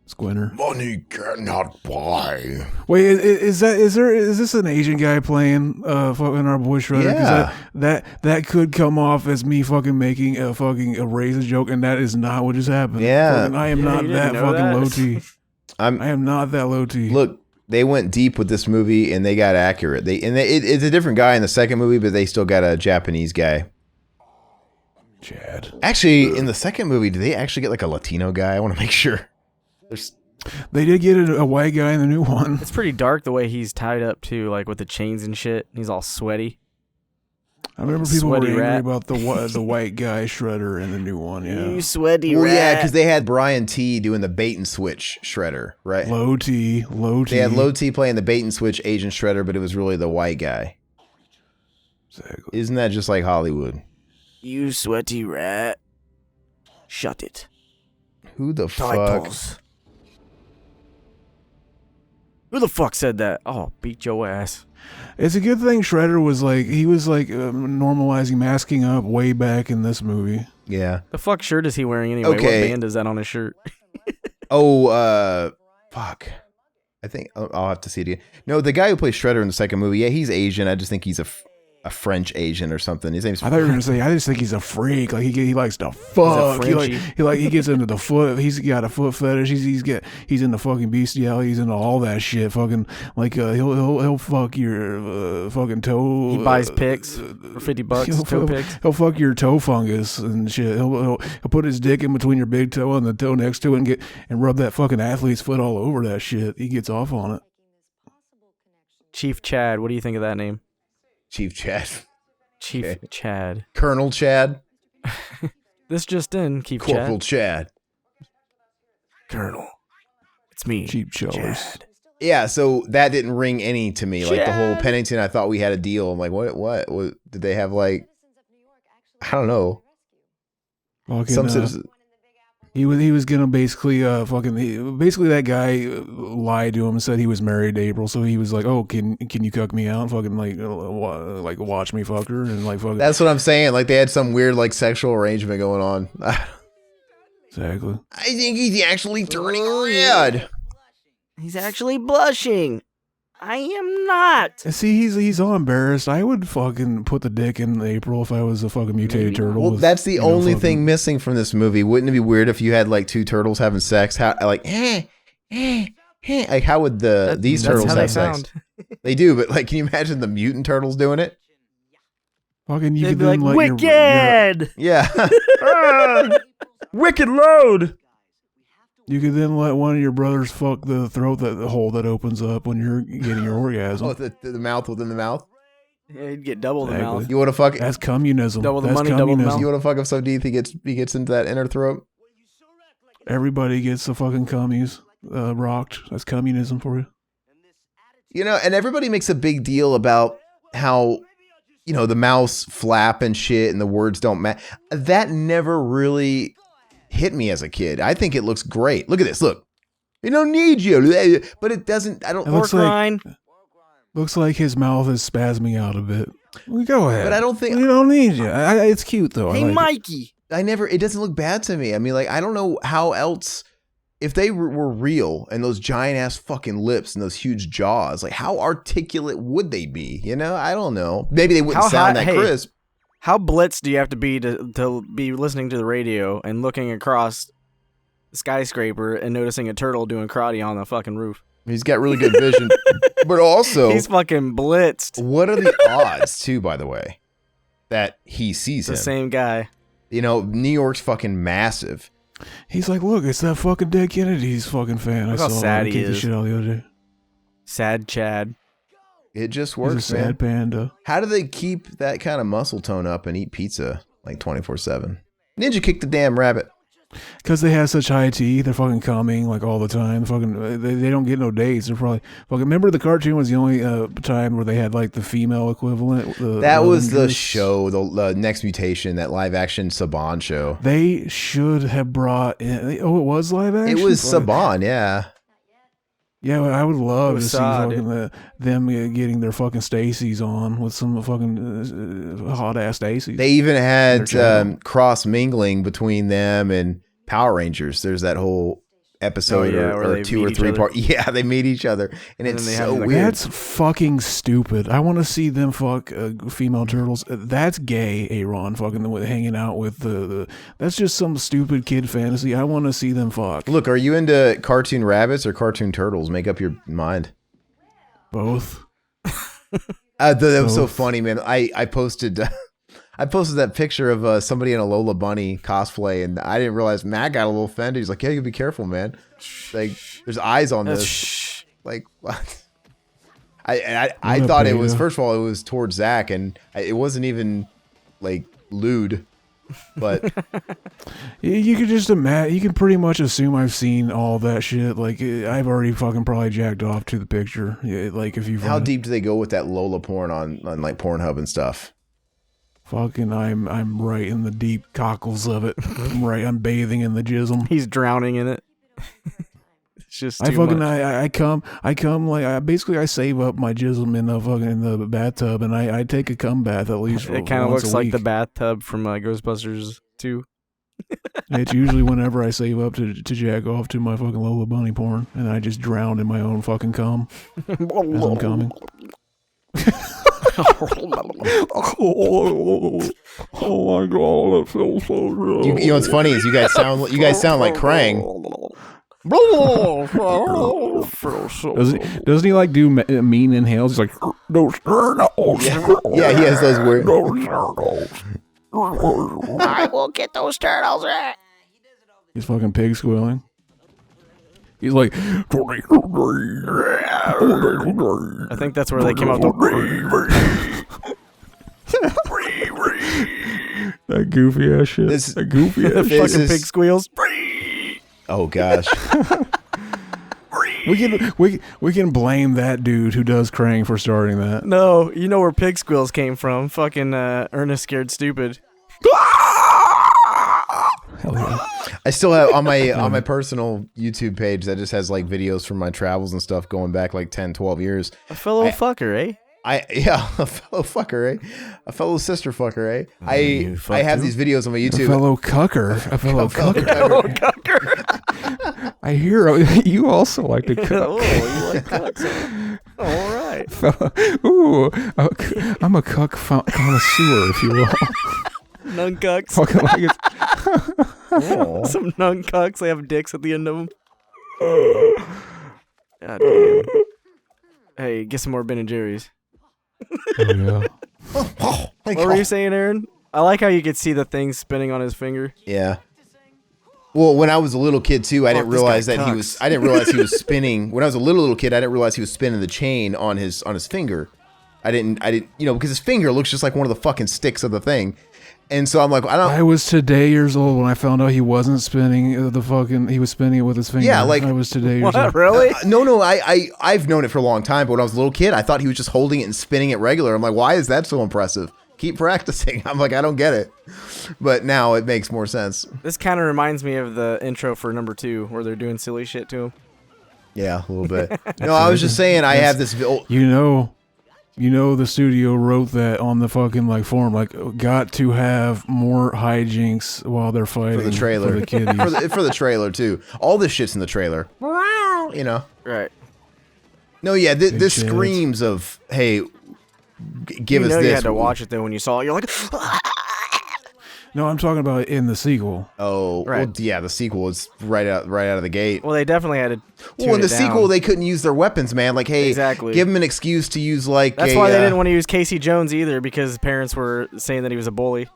Squinter. Money cannot buy. Wait, is this an Asian guy playing fucking our boy Shredder? 'Cause Yeah. that could come off as me fucking making a racist joke, and that is not what just happened. Yeah. Fucking, I am Yeah, not you that didn't know fucking that? low T. I I'm am not that low T. look. They went deep with this movie and they got accurate. It's a different guy in the second movie, but they still got a Japanese guy. Chad. Actually, in the second movie, do they actually get like a Latino guy? I want to make sure. They did get a white guy in the new one. It's pretty dark the way he's tied up too, like with the chains and shit. He's all sweaty. I remember people were Sweaty angry rat. about the white guy Shredder in the new one. Yeah, You sweaty Well, rat. yeah, because they had Brian T doing the bait and switch Shredder, right? low T. They had Low T playing the bait and switch Agent Shredder, but it was really the white guy. Exactly. Isn't that just like Hollywood? You sweaty rat. Shut it. Who the fuck? Titles. Who the fuck said that? Oh, beat your ass. It's a good thing Shredder was like, he was like normalizing masking up way back in this movie. Yeah. The fuck shirt is he wearing anyway? Okay. What band is that on his shirt? Fuck. I think I'll have to see it again. No, the guy who plays Shredder in the second movie, yeah, he's Asian. I just think he's a French Asian or something. His name's. I thought you were gonna say. I just think he's a freak. Like he likes to fuck. He gets into the foot. He's got a foot fetish. He's into fucking bestiality. He's into all that shit. Fucking like he'll fuck your fucking toe. He buys picks for $50. Toe picks. He'll fuck your toe fungus and shit. He'll put his dick in between your big toe and the toe next to it and rub that fucking athlete's foot all over that shit. He gets off on it. Chief Chad. What do you think of that name? Chief Chad. Chief Okay. Chad. Colonel Chad. This just in, Chief Corporal Chad. Colonel. It's me. Cheap chillers. Chad. Yeah, so that didn't ring any to me. Like the whole Pennington, I thought we had a deal. I'm like, what? Did they have like, I don't know. Fucking, Some citizens. He was gonna basically basically that guy lied to him and said he was married to April, so he was like, oh, can you cuck me out, fucking like watch me fuck her and like fucking. That's what I'm saying. Like they had some weird like sexual arrangement going on. Exactly. I think he's actually turning red. He's actually blushing. I am not. See, he's all embarrassed. I would fucking put the dick in April if I was a fucking mutated turtle. Well, that's the only thing missing from this movie. Wouldn't it be weird if you had like two turtles having sex? How like like how would these turtles have sex? They do, but like, can you imagine the mutant turtles doing it? Fucking, you They'd could be then like, let wicked. Yeah. Wicked load. You could then let one of your brothers fuck the throat, the hole that opens up when you're getting your orgasm. Oh, the mouth within the mouth. Yeah, you'd get double the Exactly. mouth. You want to fuck? That's communism. Double the That's money, double the mouth. You want to fuck him so deep he gets into that inner throat? Everybody gets the fucking commies rocked. That's communism for you. You know, and everybody makes a big deal about how, you know, the mouths flap and shit and the words don't match. That never really hit me as a kid. I think it looks great. Look at this. Look. We don't need you. But it doesn't. I don't. Looks like his mouth is spasming out a bit. Well, go ahead. But I don't think. We don't need you. It's cute, though. Hey, Mikey. It doesn't look bad to me. I mean, like, I don't know how else. If they were real and those giant ass fucking lips and those huge jaws, like how articulate would they be? You know, I don't know. Maybe they wouldn't sound that crisp. How blitzed do you have to be listening to the radio and looking across the skyscraper and noticing a turtle doing karate on the fucking roof? He's got really good vision, but also he's fucking blitzed. What are the odds, too? By the way, that he sees him? The same guy. You know, New York's fucking massive. He's like, look, it's that fucking Dead Kennedy's fucking fan. Look I how saw sad him he kick the is. shit out the other day. Sad Chad. It just He's works, a sad panda. How do they keep that kind of muscle tone up and eat pizza like 24/7? Ninja kicked the damn rabbit. Because they have such high teeth, they're fucking coming like all the time. Fucking, they don't get no dates. They're probably fucking. Remember, the cartoon was the only time where they had like the female equivalent. That was the show, the Next Mutation, that live action Saban show. They should have brought in. Oh, it was live action. It was Saban, yeah. Yeah, I would love to see sad, fucking them getting their fucking Stacy's on with some fucking hot ass Stacy's. They even had cross mingling between them and Power Rangers. There's that whole episode or two or three part. Yeah, they meet each other, and it's so weird. That's fucking stupid. I want to see them fuck female turtles. That's gay, Aaron. Fucking hanging out with the. That's just some stupid kid fantasy. I want to see them fuck. Look, are you into cartoon rabbits or cartoon turtles? Make up your mind. Both. That was so funny, man. I posted. I posted that picture of somebody in a Lola Bunny cosplay, and I didn't realize Matt got a little offended. He's like, "Yeah, you be careful, man. Like, there's eyes on this." Like, what? I thought it was, first of all, it was towards Zach, and it wasn't even like lewd, but you could just imagine. You can pretty much assume I've seen all that shit. Like, I've already fucking probably jacked off to the picture. Like, if you how deep do they go with that Lola porn on like Pornhub and stuff? fucking, I'm right in the deep cockles of it. I'm bathing in the jism. He's drowning in it. It's just I too fucking, much. I come like, I save up my jism in the bathtub, and I take a cum bath at least. It kind of once looks a like week. the bathtub from Ghostbusters 2. It's usually whenever I save up to jack off to my fucking Lola Bunny porn, and I just drown in my own fucking cum as I'm coming. Oh my god, it feels so good. You know what's funny is you guys sound like Krang. Doesn't he like do mean inhales? He's like, Yeah, he has those weird. I will get those turtles right. He's fucking pig squealing. He's like, I think that's where they came out with that goofy ass shit. That goofy ass shit. fucking pig squeals. Oh gosh. We can blame that dude who does Krang for starting that. No, you know where pig squeals came from. Fucking Ernest Scared Stupid. Hell yeah. I still have on my personal YouTube page that just has like videos from my travels and stuff going back like 10, 12 years. A fellow fucker, eh? A fellow fucker, eh? A fellow sister fucker, eh? I have these videos on my A YouTube. fellow cucker. A fellow cucker. I hear you also like to cook. Oh, you like cucks. All right. Ooh, I'm a cuck connoisseur, if you will. Nuncucks. Fucking like it's. Some nuncucks. They have dicks at the end of them. God damn. Hey, get some more Ben and Jerry's. Oh, yeah. What were you saying, Aaron? I like how you could see the thing spinning on his finger. Yeah. Well, when I was a little kid too, I didn't realize that he was. I didn't realize he was spinning. When I was a little kid, I didn't realize he was spinning the chain on his finger. I didn't. Because his finger looks just like one of the fucking sticks of the thing. And so I'm like, I was today years old when I found out he wasn't spinning the fucking. He was spinning it with his finger. Yeah, like I was today years What, old. really? No. I've known it for a long time, but when I was a little kid, I thought he was just holding it and spinning it regular. I'm like, why is that so impressive? Keep practicing. I'm like, I don't get it. But now it makes more sense. This kind of reminds me of the intro for number 2, where they're doing silly shit to him. Yeah, a little bit. No, I was just saying, I have this. You know, the studio wrote that on the fucking like forum, like got to have more hijinks while they're fighting For the trailer. for the kiddies. for the trailer too. All this shit's in the trailer. You know. Right. No, yeah, this shit. screams of, hey, give us this. You had to watch it though when you saw it. You're like, No, I'm talking about in the sequel. Oh, Right. well, yeah, the sequel is right out of the gate. well, they definitely had to. Well, in the sequel, they couldn't use their weapons, man. Like, hey, Exactly. give them an excuse to use like. That's why they didn't want to use Casey Jones either, because his parents were saying that he was a bully.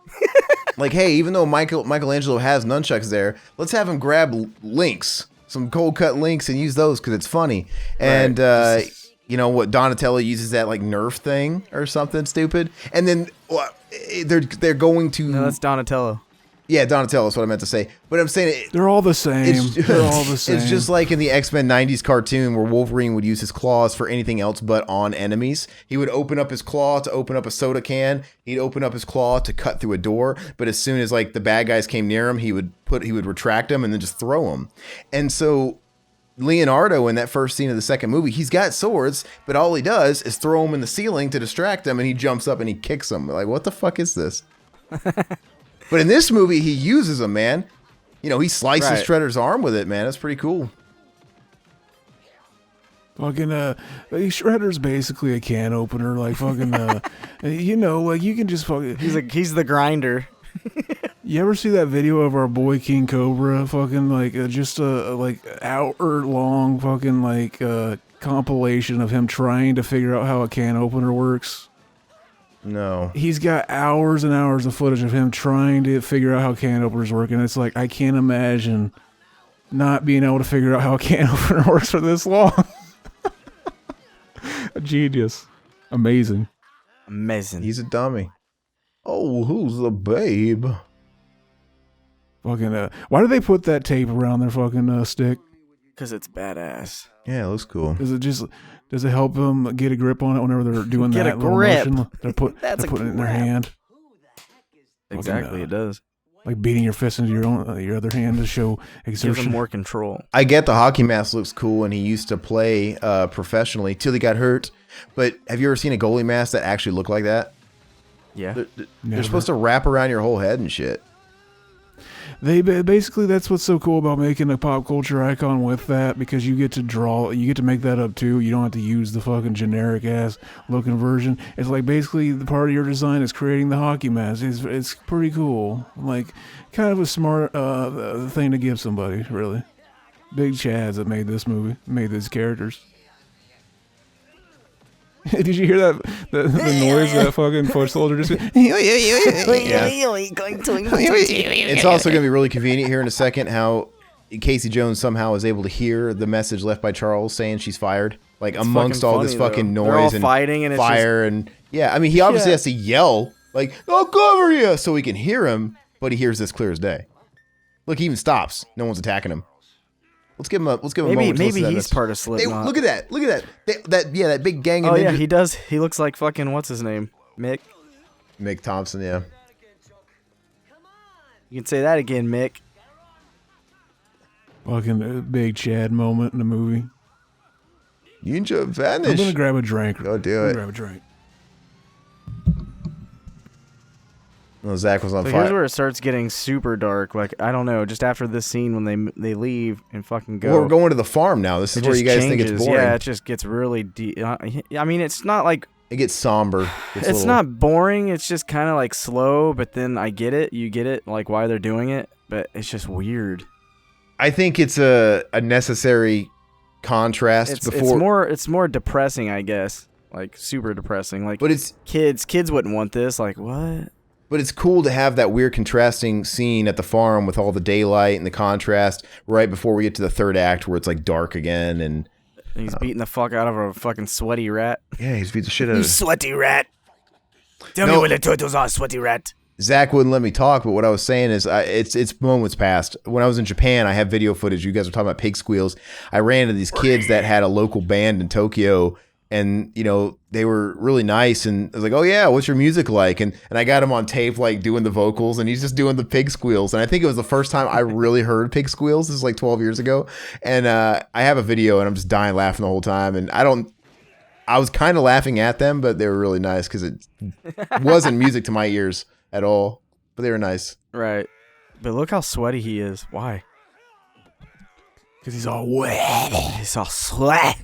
Like, hey, even though Michelangelo has nunchucks there, let's have him grab links, some cold cut links, and use those because it's funny. And you know what? Donatello uses that like Nerf thing or something stupid, and then they're going to. No, that's Donatello. Yeah, Donatello is what I meant to say. But I'm saying They're all the same. They're all the same. It's just like in the X-Men 90s cartoon where Wolverine would use his claws for anything else but on enemies. He would open up his claw to open up a soda can. He'd open up his claw to cut through a door. But as soon as like the bad guys came near him, he would retract them and then just throw them. And so Leonardo in that first scene of the second movie, he's got swords, but all he does is throw them in the ceiling to distract them, and he jumps up and he kicks them. Like, what the fuck is this? But in this movie, he uses them, man. You know, he slices Right. Shredder's arm with it, man. That's pretty cool. Fucking Shredder's basically a can opener, like fucking you know, like you can just fucking. He's the grinder. You ever see that video of our boy King Cobra, fucking like just a like hour long fucking like compilation of him trying to figure out how a can opener works? No. He's got hours and hours of footage of him trying to figure out how can openers work, and it's like I can't imagine not being able to figure out how a can opener works for this long. A genius. Amazing. Amazing. He's a dummy. Oh, who's the babe? Fucking why do they put that tape around their fucking stick? Because it's badass. Yeah, it looks cool. Does it help them get a grip on it whenever they're doing Get that a little grip. motion? They're putting it in their hand. Exactly, it does. Like beating your fist into your other hand to show Gives exertion. him more control. I get the hockey mask looks cool, and he used to play professionally till he got hurt. But have you ever seen a goalie mask that actually looked like that? Yeah. They're supposed to wrap around your whole head and shit. They basically, that's what's so cool about making a pop culture icon with that, because you get to make that up too. You don't have to use the fucking generic ass looking version. It's like basically the part of your design is creating the hockey mask. It's pretty cool. Like kind of a smart thing to give somebody, really. Big Chads that made this movie, made these characters. Did you hear that? The noise that fucking foot soldier just. It's also going to be really convenient here in a second how Casey Jones somehow is able to hear the message left by Charles saying she's fired. Like It's amongst all fucking this funny, fucking though. noise They're all and fighting and it's fire and yeah. I mean, he obviously has to yell like "I'll cover you" so we can hear him, but he hears this clear as day. Look, he even stops. No one's attacking him. Let's give him a moment. To Maybe listen to that he's message. part of Slipknot. Look at that! Look at that! That big gang of Oh yeah, ninjas. he does. He looks like fucking what's his name, Mick. Mick Thompson, yeah. You can say that again, Mick. Fucking big Chad moment in the movie. Ninja vanish. I'm gonna grab a drink. Go do it. Grab a drink. Well, Zach was on So fire. here's where it starts getting super dark. Like I don't know, just after this scene when they leave and fucking go. Well, we're going to the farm now. This is it where you just guys think it's changes. boring. Yeah, it just gets really deep. I mean, it's not like It gets somber. it's not boring. It's just kind of like slow. But then I get it. You get it, like why they're doing it. But it's just weird. I think it's a necessary contrast It's more depressing, I guess. Like super depressing. Like, but it's kids wouldn't want this. Like what? But it's cool to have that weird contrasting scene at the farm with all the daylight and the contrast right before we get to the third act where it's like dark again and He's beating the fuck out of a fucking sweaty rat. yeah, he's beat the shit out You of it. sweaty rat. Tell me where the turtles are, sweaty rat. Zach wouldn't let me talk, but what I was saying is it's moments past. When I was in Japan, I have video footage. You guys were talking about pig squeals. I ran into these kids that had a local band in Tokyo, and you know they were really nice. And I was like, "Oh yeah, what's your music like?" And I got him on tape, like doing the vocals, and he's just doing the pig squeals. And I think it was the first time I really heard pig squeals. This is like 12 years ago, and I have a video, and I'm just dying laughing the whole time. And I was kind of laughing at them, but they were really nice because it wasn't music to my ears at all, but they were nice. Right. But look how sweaty he is. Why? Because he's all wet. He's all sweat.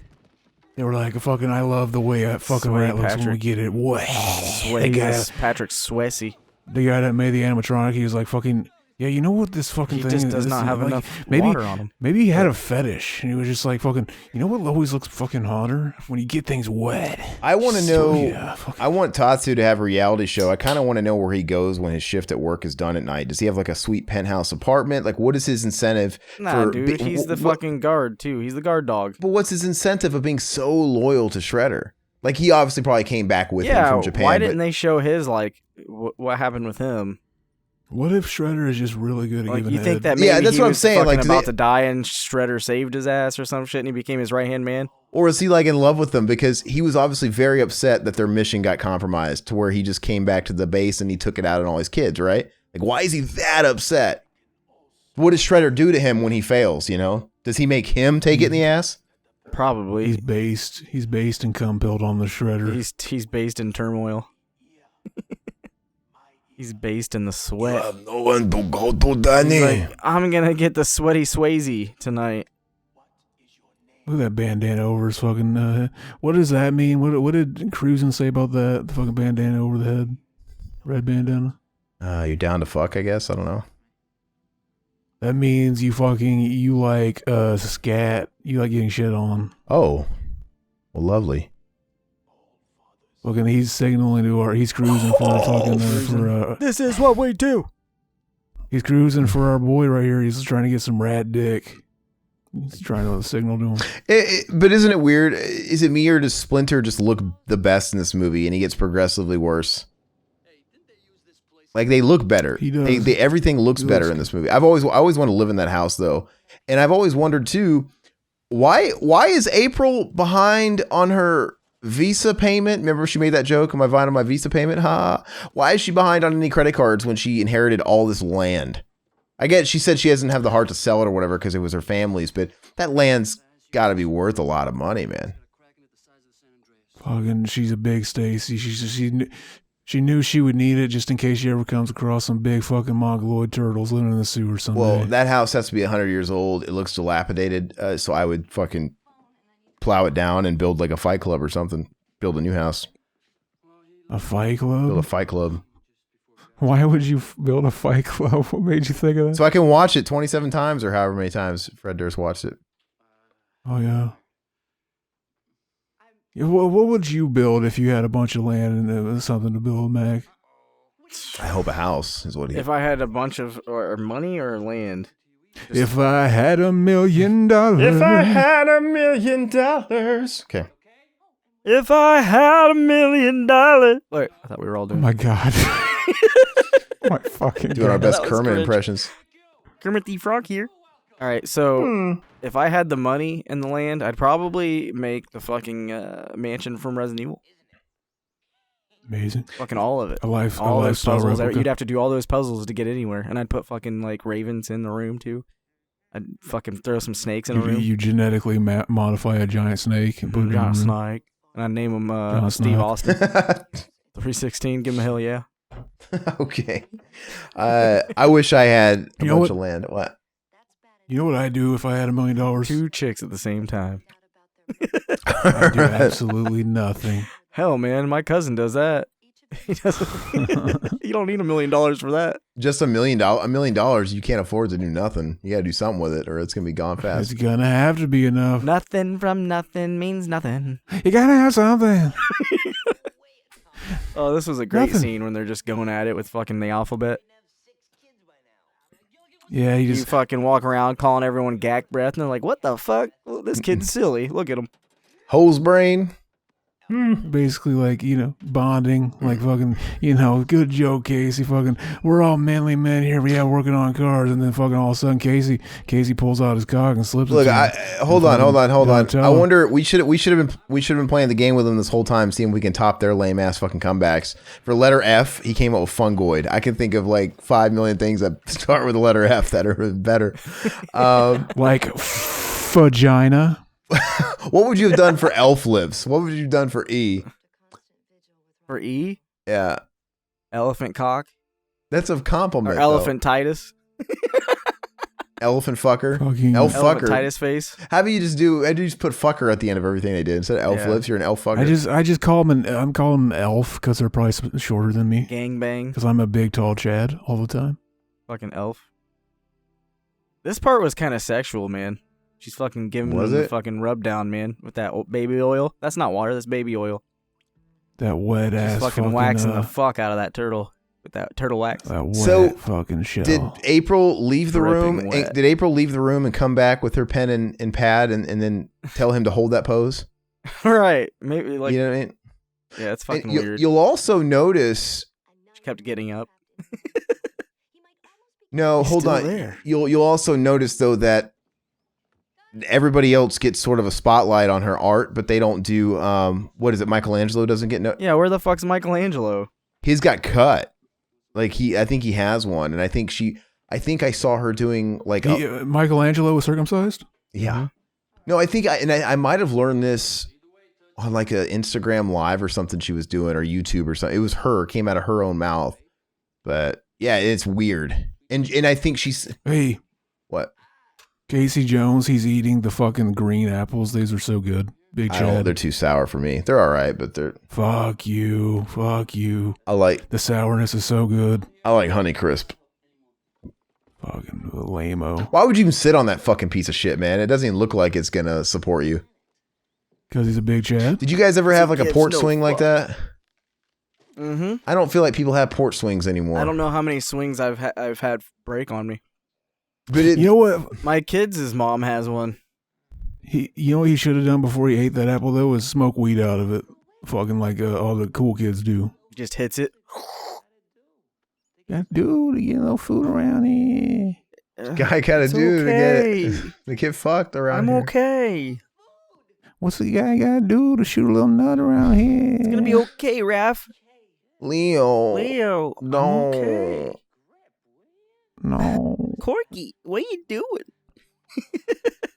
They were like, fucking, I love the way a fucking Sweaty rat looks when we Patrick. get it wet. Sweaty. Patrick Swayze. The guy that made the animatronic, he was like, fucking, yeah, you know what this fucking He thing just is? does This not is have like, enough maybe, water on him. Maybe he had a fetish, and he was just like, fucking, you know what always looks fucking hotter? When you get things wet. I want to know. Yeah, I want Tatsu to have a reality show. I kind of want to know where he goes when his shift at work is done at night. Does he have like a sweet penthouse apartment? Like, what is his incentive? Nah, for dude. He's the fucking guard, too. He's the guard dog. But what's his incentive of being so loyal to Shredder? Like, he obviously probably came back with him from Japan. Why didn't they show his, like, what happened with him? What if Shredder is just really good at Like, giving you think head? that maybe Yeah, that's he what I'm was saying, fucking like, do about they- to die and Shredder saved his ass or some shit and he became his right-hand man? Or is he like in love with them? Because he was obviously very upset that their mission got compromised to where he just came back to the base and he took it out on all his kids, right? Like, why is he that upset? What does Shredder do to him when he fails, you know? Does he make him take it in the ass? Probably. He's based and compelled on the Shredder. He's based in turmoil. He's based in the sweat. No one to go to Danny. He's like, I'm gonna get the sweaty Swayze tonight. Look at that bandana over his fucking. What does that mean? What did Cruisin say about that? The fucking bandana over the head, red bandana. You're down to fuck, I guess. I don't know. That means you like scat. You like getting shit on. Oh, well, lovely. Fucking, he's signaling to he's cruising for fucking This is what we do. he's cruising for our boy right here. He's trying to get some rat dick. He's trying to signal to him. But isn't it weird? Is it me or does Splinter just look the best in this movie and he gets progressively worse? Like, they look better. He does. Everything looks better in this movie. I always want to live in that house though, and I've always wondered too, why is April behind on her Visa payment. Remember she made that joke? Am I behind on my Visa payment? Ha. Why is she behind on any credit cards when she inherited all this land? I get she said she doesn't have the heart to sell it or whatever because it was her family's, but that land's got to be worth a lot of money, man. Fucking, she's a big Stacy. She knew she would need it just in case she ever comes across some big fucking mongoloid turtles living in the sewer someday. Well, that house has to be 100 years old. It looks dilapidated, so I would fucking plow it down and build like a fight club or something. Build a new house. A fight club? Build a fight club. Why would you build a fight club? What made you think of that? So I can watch it 27 times or however many times Fred Durst watched it. Oh, yeah. What would you build if you had a bunch of land and there was something to build, Mac? I hope a house is what he... If I had a bunch of or money or land. If I had $1 million. If I had $1 million. Okay. If I had $1 million. Wait, I thought we were all Oh, doing my God. My fucking Doing our God. best That was Kermit cringe. impressions. Kermit the Frog here. All right, so if I had the money and the land, I'd probably make the fucking mansion from Resident Evil. Amazing. Fucking all of it. A All those lifestyle puzzles. replica. You'd have to do all those puzzles to get anywhere. And I'd put fucking like ravens in the room too. I'd fucking throw some snakes in a room. You genetically modify a giant snake and put it in a Giant room. snake. And I'd name him John Steve Snake. Austin. 316, give him a hell yeah. Okay. I wish I had a You know bunch what? of land. What? You know what I'd do if I had $1 million? Two chicks at the same time. I'd do absolutely nothing. Hell, man, my cousin does that. He doesn't. You don't need $1 million for that. Just $1 million. $1 million. You can't afford to do nothing. You got to do something with it, or it's gonna be gone It's fast. gonna have to be enough. Nothing from nothing means nothing. You gotta have something. Oh, this was a great Nothing. scene when they're just going at it with fucking the alphabet. Yeah, he You just fucking walk around calling everyone gack breath, and they're like, "What the fuck? Well, this kid's silly. Look at him." Hose brain. basically like, bonding, like fucking, good joke, Casey. Fucking, we're all manly men here. Yeah, working on cars, and then fucking all of a sudden, Casey pulls out his cock and slips. Look, it to him. hold on. Tell I him. wonder. We should have been playing the game with him this whole time, seeing if we can top their lame ass fucking comebacks. For letter F, he came up with fungoid. I can think of like 5 million things that start with the letter F that are better. Like vagina. What would you have done for elf lips? What would you have done for E? For E, Yeah, elephant cock that's a compliment. or elephantitis. Elephant fucker. Fucking Elf fucker. Elephantitis face. How about you just put fucker at the end of everything they did instead of elf Yeah. lips? You're an elf fucker. I just call him I'm calling him Elf because they're probably shorter than me. Gang bang. Because I'm a big tall Chad all the time. Fucking elf. This part was kind of sexual, man. She's fucking giving Was him the it? fucking rub down, man, with that baby oil. That's not water. That's baby oil. That wet She's ass fucking waxing the fuck out of that turtle with that turtle wax. that wet So, fucking shell. Did April leave the Dripping room? wet. Did April leave the room and come back with her pen and pad and then tell him to hold that pose? Right. Maybe like You know what I mean? yeah, it's And fucking weird. You'll also notice. She kept getting up. No, He's hold still on. there. You'll also notice though that everybody else gets sort of a spotlight on her art, but they don't do. What is it? Michelangelo doesn't get no. Yeah, where the fuck's Michelangelo? He's got cut. Like I think he has one, and I think I saw her doing like. Michelangelo was circumcised? Yeah. No, I might have learned this on like a Instagram live or something she was doing or YouTube or something. It was her, came out of her own mouth. But yeah, it's weird. And I think she's Hey, what? Casey Jones, he's eating the fucking green apples. These are so good. Big Chad. They're too sour for me. They're all right, but Fuck you. I like The sourness is so good. Honey Crisp. Fucking lame-o. Why would you even sit on that fucking piece of shit, man? It doesn't even look like it's gonna support you. Because he's a big Chad. Did you guys ever have like a gives porch no swing like that? Mm-hmm. I don't feel like people have porch swings anymore. I don't know how many swings I've had break on me. But You know what? My kids' mom has one. You know what he should have done before he ate that apple though was smoke weed out of it. Fucking like all the cool kids do. Just hits it. Got to do to get no food around here. guy gotta It's do okay. to get to get fucked around I'm here. okay. What's the guy gotta do to shoot a little nut around here? It's gonna be okay, Raph. Leo. I'm No. okay. No. Corky, what you doing?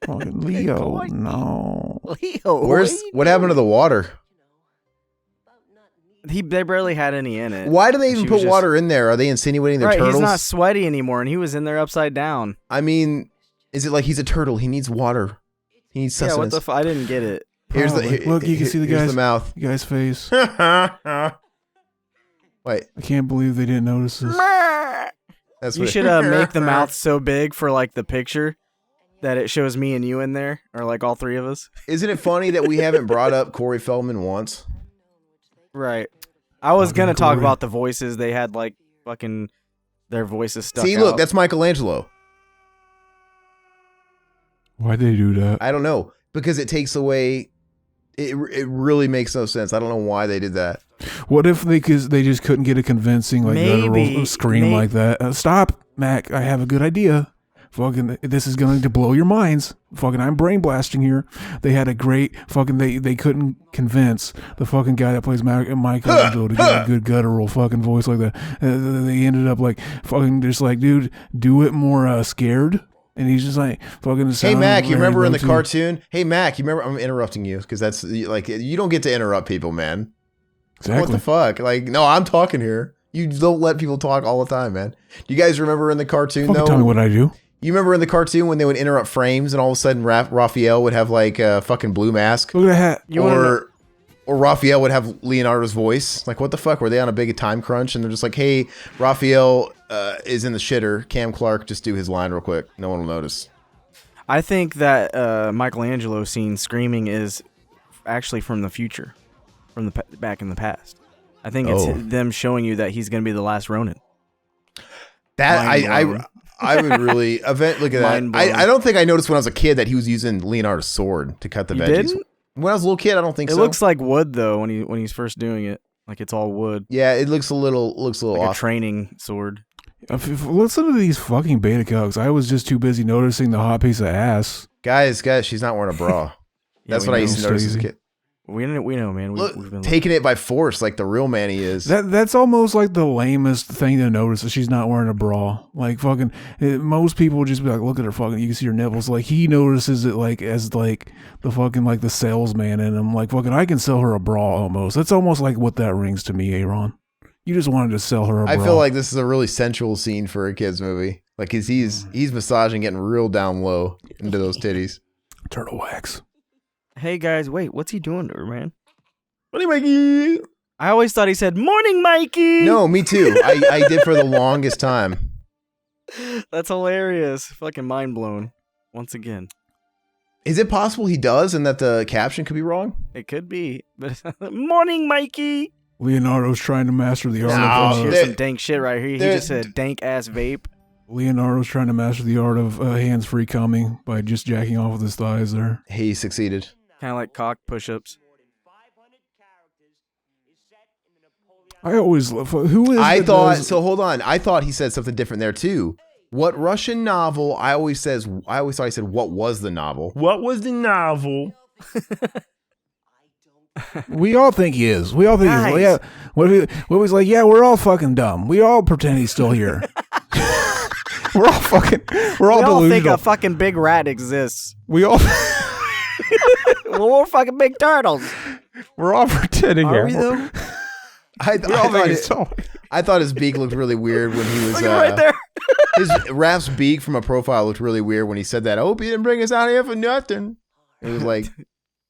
Fucking Leo. Corky. No. Leo, What happened to the water? They barely had any in it. Why do they even She put was just- water in there? Are they insinuating they're Right, turtles? he's not sweaty anymore, and he was in there upside down. I mean, is it like he's a turtle? He needs water. He needs Yeah, what sustenance. the I didn't get it. Here's the Probably. Look, you can see the here's guy's the mouth. the guy's face. Wait, I can't believe they didn't notice this. that's You what should make the mouth so big for like the picture that it shows me and you in there, or like all three of us. Isn't it funny that we haven't brought up Corey Feldman once? Right. I was Fucking gonna talk Corey. about the voices. They had like fucking their voices stuck See, out. look, that's Michelangelo. Why'd they do that? I don't know, because it takes away. It really makes no sense. I don't know why they did that. What if they just couldn't get a convincing like Maybe- guttural scream like that? Stop, Mac. I have a good idea. Fucking, this is going to blow your minds. Fucking, I'm brain blasting here. They had a great fucking. They couldn't convince the fucking guy that plays Michelangelo to get a good guttural fucking voice like that. They ended up like fucking just like, dude, do it more scared. And he's just like fucking. Hey Mac, you remember in the cartoon? cartoon? Hey Mac, you remember? I'm interrupting you because that's like you don't get to interrupt people, man. Exactly. What the fuck? Like, no, I'm talking here. You don't let people talk all the time, man. Do you guys remember in the cartoon Fucking though? tell me what I do. You remember in the cartoon when they would interrupt frames and all of a sudden Raphael would have like a fucking blue mask, Look at that hat. or Raphael would have Leonardo's voice. Like, what the fuck? Were they on a big time crunch? And they're just like, hey, Raphael is in the shitter. Cam Clark, just do his line real quick. No one will notice. I think that Michelangelo scene screaming is actually from the future, from the back in the past. I think it's them showing you that he's going to be the last Ronin. That Mind I blown. I would really look at that. Mind blown. I don't think I noticed when I was a kid that he was using Leonardo's sword to cut the You veggies. didn't? When I was a little kid, I don't think It so. looks like wood though when he's first doing it, like it's all wood, Yeah, it looks a little like off. a training sword. Listen to these fucking beta cucks. I was just too busy noticing the hot piece of ass. Guys, she's not wearing a bra. That's we what I know. used to notice as a Stacey. kid. We know, man. Look, We've been taking it by force like the real man he is. That's almost like the lamest thing to notice that she's not wearing a bra. Like fucking, most people would just be like, look at her fucking. You can see her nipples. Like he notices it like as like the fucking like the salesman in him. Like fucking, I can sell her a bra almost. That's almost like what that rings to me, Aaron. You just wanted to sell her a bra. I feel like this is a really sensual scene for a kid's movie. Like he's massaging, getting real down low into those titties. turtle wax. Hey guys, wait, what's he doing to her, man? What do you Mikey? I always thought he said "Morning, Mikey." No, me too. I did for the longest time. That's hilarious. Fucking mind blown. Once again, Is it possible he does and that the caption could be wrong? it could be, but "Morning, Mikey." Leonardo's trying to master the art No, of. Here's there- some dank shit right here. He there- just said dank ass vape. Leonardo's trying to master the art of hands-free coming by just jacking off with his thighs there. He succeeded. Kind of like cock push-ups. I always love who is. I that thought does- so. Hold on. I thought he said something different there too. What Russian novel? I always thought he said, "What was the novel?" What was the novel? We all think he is. We all think Guys. he's. Yeah. What he's like? Yeah, we're all fucking dumb. We all pretend he's still here. We're all fucking. We're all We all think delusional. a fucking big rat exists. We all. Well, we're fucking big turtles. We're all pretending here. Are we though? I We all think thought he's still. I thought his beak looked really weird when he was Look at right there. his Raph's beak from a profile looked really weird when he said that. I hope you didn't bring us out here for nothing. It was like,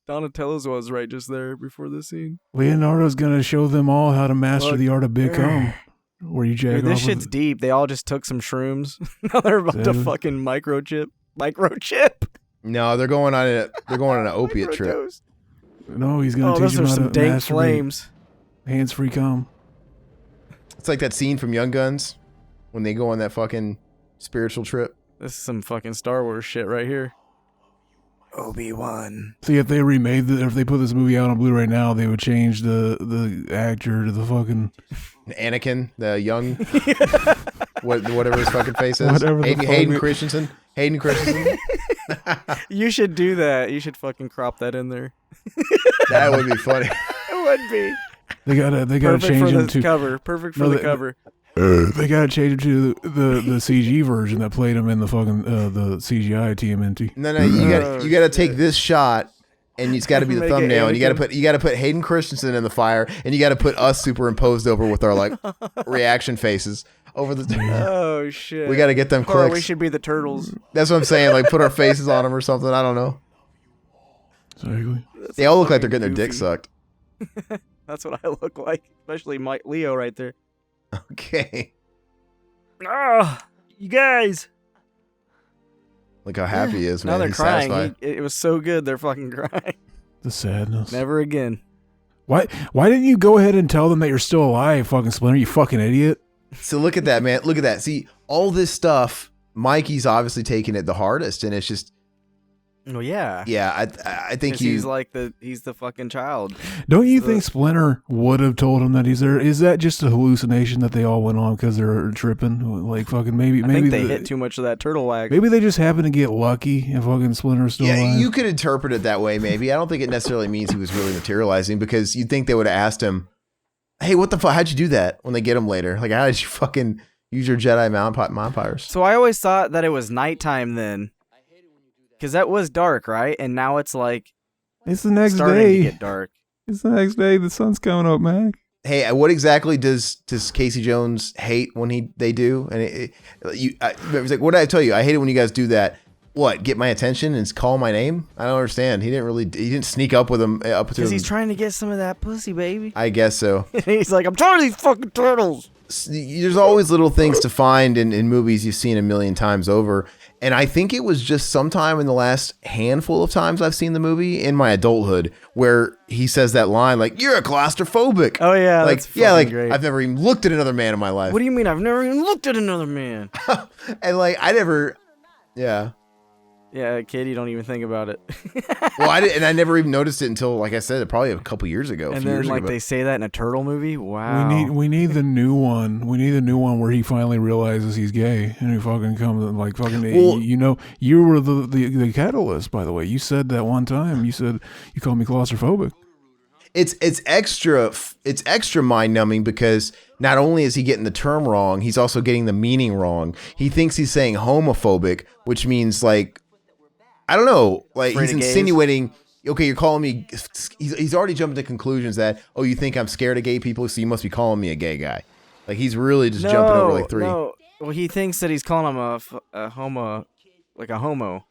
Donatello's was right just there before the scene. Leonardo's gonna show them all how to master Look. the art of big cum. Where you jack Dude, this off shit's with deep. They all just took some shrooms. Now they're about to Dude. fucking microchip. Microchip. no, they're going on an opiate trip. Microdose. No, he's gonna Oh, teach those him are how some to dank masturbate. flames. Hands-free cum. It's like that scene from Young Guns when they go on that fucking spiritual trip. This is some fucking Star Wars shit right here. Obi-Wan. See, if they remade if they put this movie out on Blu-ray now, they would change the actor to the fucking Anakin, the young, whatever his fucking face is. Whatever the Hayden, fuck Hayden it- Christensen. Hayden Christensen. You should do that. You should fucking crop that in there. That would be funny. It would be. They gotta Perfect change for them the to cover. Perfect for the cover. They gotta change it to the CG version that played him in the fucking the CGI TMNT. No, you gotta take this shot, and it's got to be the Make it thumbnail, and Anakin. you gotta put Hayden Christensen in the fire, and you gotta put us superimposed over with our like reaction faces over the. Oh shit. We gotta get them Or we clicks. should be the turtles. That's what I'm saying. Like put our faces on them or something. I don't know. Exactly. They all look like they're getting their goofy. dick sucked. That's what I look like, especially Mike Leo right there. Okay. Oh, you guys. Look how happy he is, Now man. they're He's crying. satisfied. It was so good. They're fucking crying. The sadness. Never again. Why didn't you go ahead and tell them that you're still alive, fucking Splinter? You fucking idiot. So look at that, man. Look at that. See, all this stuff, Mikey's obviously taking it the hardest, and it's just, Oh yeah. yeah, I think 'Cause he's like he's the fucking child. Don't you think Splinter would have told him that he's there? Is that just a hallucination that they all went on because they're tripping? Like fucking maybe I think they hit too much of that turtle wax. Maybe they just happened to get lucky and fucking Splinter's still yeah, alive. you could interpret it that way, maybe. I don't think it necessarily means he was really materializing, because you'd think they would have asked him, hey, what the fuck? How'd you do that when they get him later? Like, how did you fucking use your Jedi vampires? So I always thought that it was nighttime then. Because that was dark, right? And now it's like It's the next starting day. to get dark. It's the next day. The sun's coming up, man. Hey, what exactly does Casey Jones hate when they do? And it was like, what did I tell you? I hate it when you guys do that. What? Get my attention and call my name? I don't understand. He didn't sneak up with him up to Because him. he's trying to get some of that pussy, baby. I guess so. He's like, I'm tired of these fucking turtles. There's always little things to find in movies you've seen a million times over. And I think it was just sometime in the last handful of times I've seen the movie in my adulthood where he says that line, like, you're a claustrophobic. Oh yeah, like, that's yeah, fucking like, great. I've never even looked at another man in my life. What do you mean? I've never even looked at another man. And like, I never, yeah. Yeah, kid, you don't even think about it. Well, I never even noticed it until, like I said, probably a couple years ago. And then like they say that in a turtle movie. Wow. We need the new one. We need the new one where he finally realizes he's gay and he fucking comes and like fucking. Well, you know, you were the catalyst, by the way. You said that one time. You said you called me claustrophobic. It's extra mind numbing because not only is he getting the term wrong, he's also getting the meaning wrong. He thinks he's saying homophobic, which means like, I don't know, like Afraid he's of gays? insinuating, okay, you're calling me, he's already jumping to conclusions that, oh, you think I'm scared of gay people, so you must be calling me a gay guy. Like he's really just jumping over like three. No, well, he thinks that he's calling him a homo, like a homo.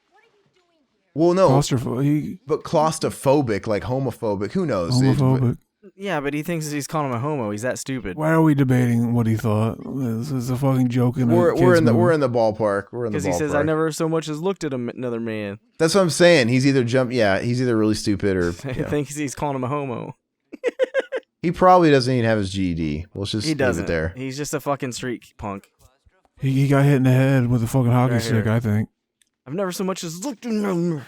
Well, no, Claustrophobic. but claustrophobic, like homophobic, who knows? Homophobic. Yeah, but he thinks he's calling him a homo. He's that stupid. Why are we debating what he thought? This is a fucking joke. We're in the ballpark. We're in the ballpark. Because he says, I never so much as looked at another man. That's what I'm saying. He's either he's either really stupid or He thinks he's calling him a homo. he probably doesn't even have his GED. Let's just He leave doesn't. it there. He's just a fucking street punk. He got hit in the head with a fucking hockey Right stick, here. I think. I've never so much as looked at him.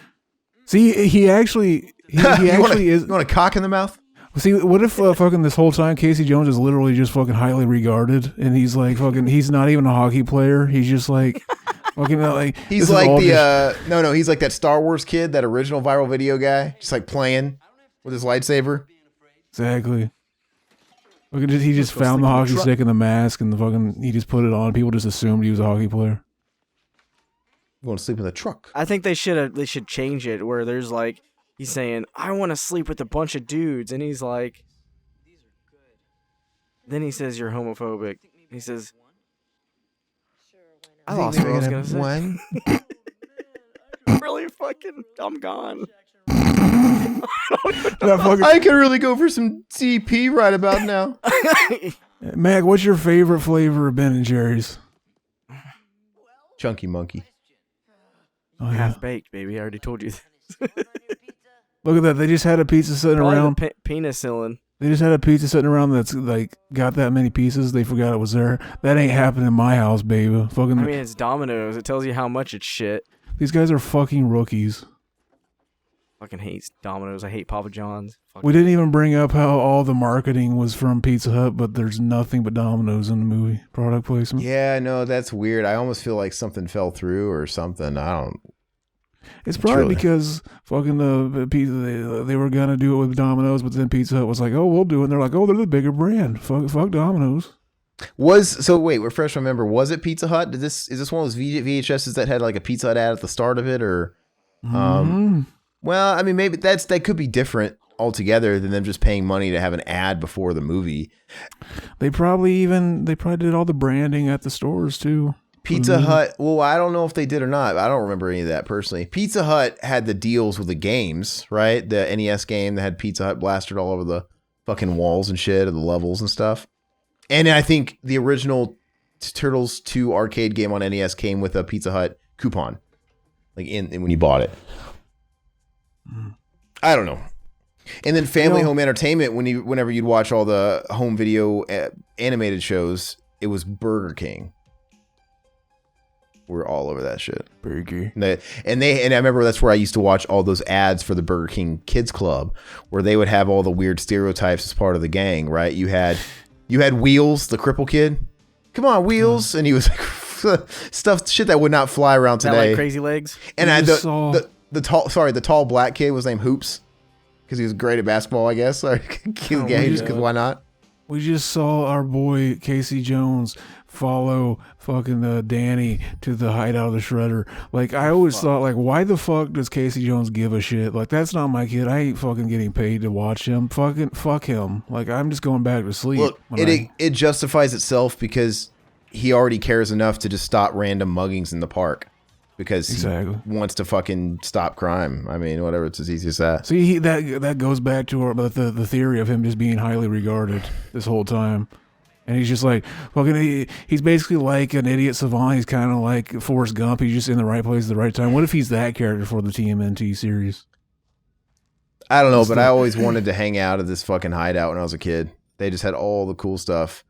See, he actually is. You want a cock in the mouth? See, what if fucking this whole time Casey Jones is literally just fucking highly regarded, and he's like fucking, he's not even a hockey player. He's just like fucking like He's like he's like that Star Wars kid, that original viral video guy, just like playing with his lightsaber. Exactly. Fucking he just found the hockey stick and the mask, and the fucking he just put it on. People just assumed he was a hockey player. I'm going to sleep in the truck. I think they should change it where there's like, he's saying, I want to sleep with a bunch of dudes. And he's like, then he says, you're homophobic. He says, I lost what I was going to say. One. Really fucking, I'm gone. I could really go for some CP right about now. Mac, what's your favorite flavor of Ben and Jerry's? Chunky monkey. Oh, yeah. Half baked, baby. I already told you. Look at that. They just had a pizza sitting around. Penicillin. They just had a pizza sitting around that's like got that many pieces. They forgot it was there. That ain't happening in my house, baby. Fucking. I mean, it's Domino's. It tells you how much it's shit. These guys are fucking rookies. Fucking hate Domino's. I hate Papa John's. We didn't even bring up how all the marketing was from Pizza Hut, but there's nothing but Domino's in the movie. Product placement. Yeah, no, that's weird. I almost feel like something fell through or something. I don't. It's probably Truly. because fucking the pizza they were gonna do it with Domino's, but then Pizza Hut was like, "Oh, we'll do it." And they're like, "Oh, they're the bigger brand. Fuck Domino's." Wait, refresh my memory. Was it Pizza Hut? Is this one of those VHSs that had like a Pizza Hut ad at the start of it, or? Well, I mean, maybe that could be different altogether than them just paying money to have an ad before the movie. They probably did all the branding at the stores too. Pizza Hut, well, I don't know if they did or not. I don't remember any of that personally. Pizza Hut had the deals with the games, right? The NES game that had Pizza Hut plastered all over the fucking walls and shit, of the levels and stuff. And I think the original Turtles 2 arcade game on NES came with a Pizza Hut coupon, like in when you bought it. I don't know. And then Family Home Entertainment, whenever you'd watch all the home video animated shows, it was Burger King. We're all over that shit. Burger. And I remember that's where I used to watch all those ads for the Burger King Kids Club, where they would have all the weird stereotypes as part of the gang, right? You had Wheels, the cripple kid. Come on, Wheels, and he was like shit that would not fly around today. That like Crazy Legs. And the tall black kid was named Hoops because he was great at basketball, I guess. Why not? We just saw our boy Casey Jones follow fucking Danny to the hideout of the Shredder. Like, I always thought, like, why the fuck does Casey Jones give a shit? Like, that's not my kid. I ain't fucking getting paid to watch him. Fucking fuck him. Like, I'm just going back to sleep. Look, it justifies itself because he already cares enough to just stop random muggings in the park because he wants to fucking stop crime. I mean, whatever. It's as easy as that. See, that goes back to the theory of him just being highly regarded this whole time. And he's just like, fucking, he's basically like an idiot savant. He's kind of like Forrest Gump. He's just in the right place at the right time. What if he's that character for the TMNT series? I don't know, but I always wanted to hang out at this fucking hideout when I was a kid. They just had all the cool stuff.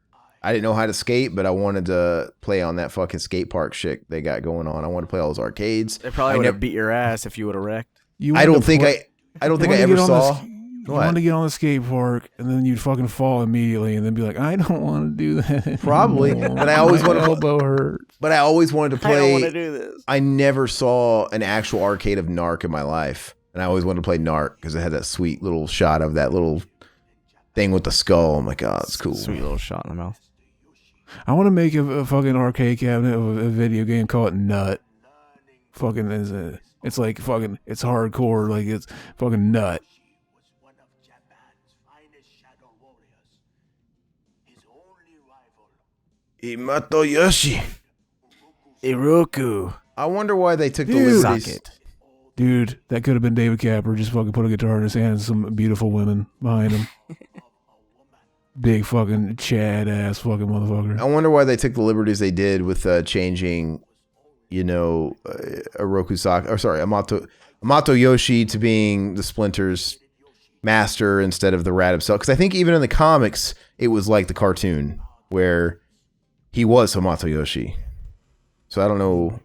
I didn't know how to skate, but I wanted to play on that fucking skate park shit they got going on. I wanted to play all those arcades. They probably would have beat your ass if you would have wrecked. I don't think I ever saw. You want to get on the skate park, and then you'd fucking fall immediately, and then be like, I don't want to do that. Probably, but I always wanted. Elbow hurts. But I always wanted to play. I don't want to do this. I never saw an actual arcade of Narc in my life, and I always wanted to play Narc because it had that sweet little shot of that little thing with the skull. I'm like, oh, that's cool. Sweet little shot in the mouth. I want to make a fucking arcade cabinet of a video game, call it Nut. Fucking it's like fucking, it's hardcore, like it's fucking Nut. Himatoyoshi. Iroku. I wonder why they took the liberties. Dude, that could have been David Capper. Just fucking put a guitar in his hand and some beautiful women behind him. Big fucking Chad ass fucking motherfucker. I wonder why they took the liberties they did with changing, Amato Yoshi to being the Splinter's master instead of the rat himself. Because I think even in the comics, it was like the cartoon where he was Hamato Yoshi. So I don't know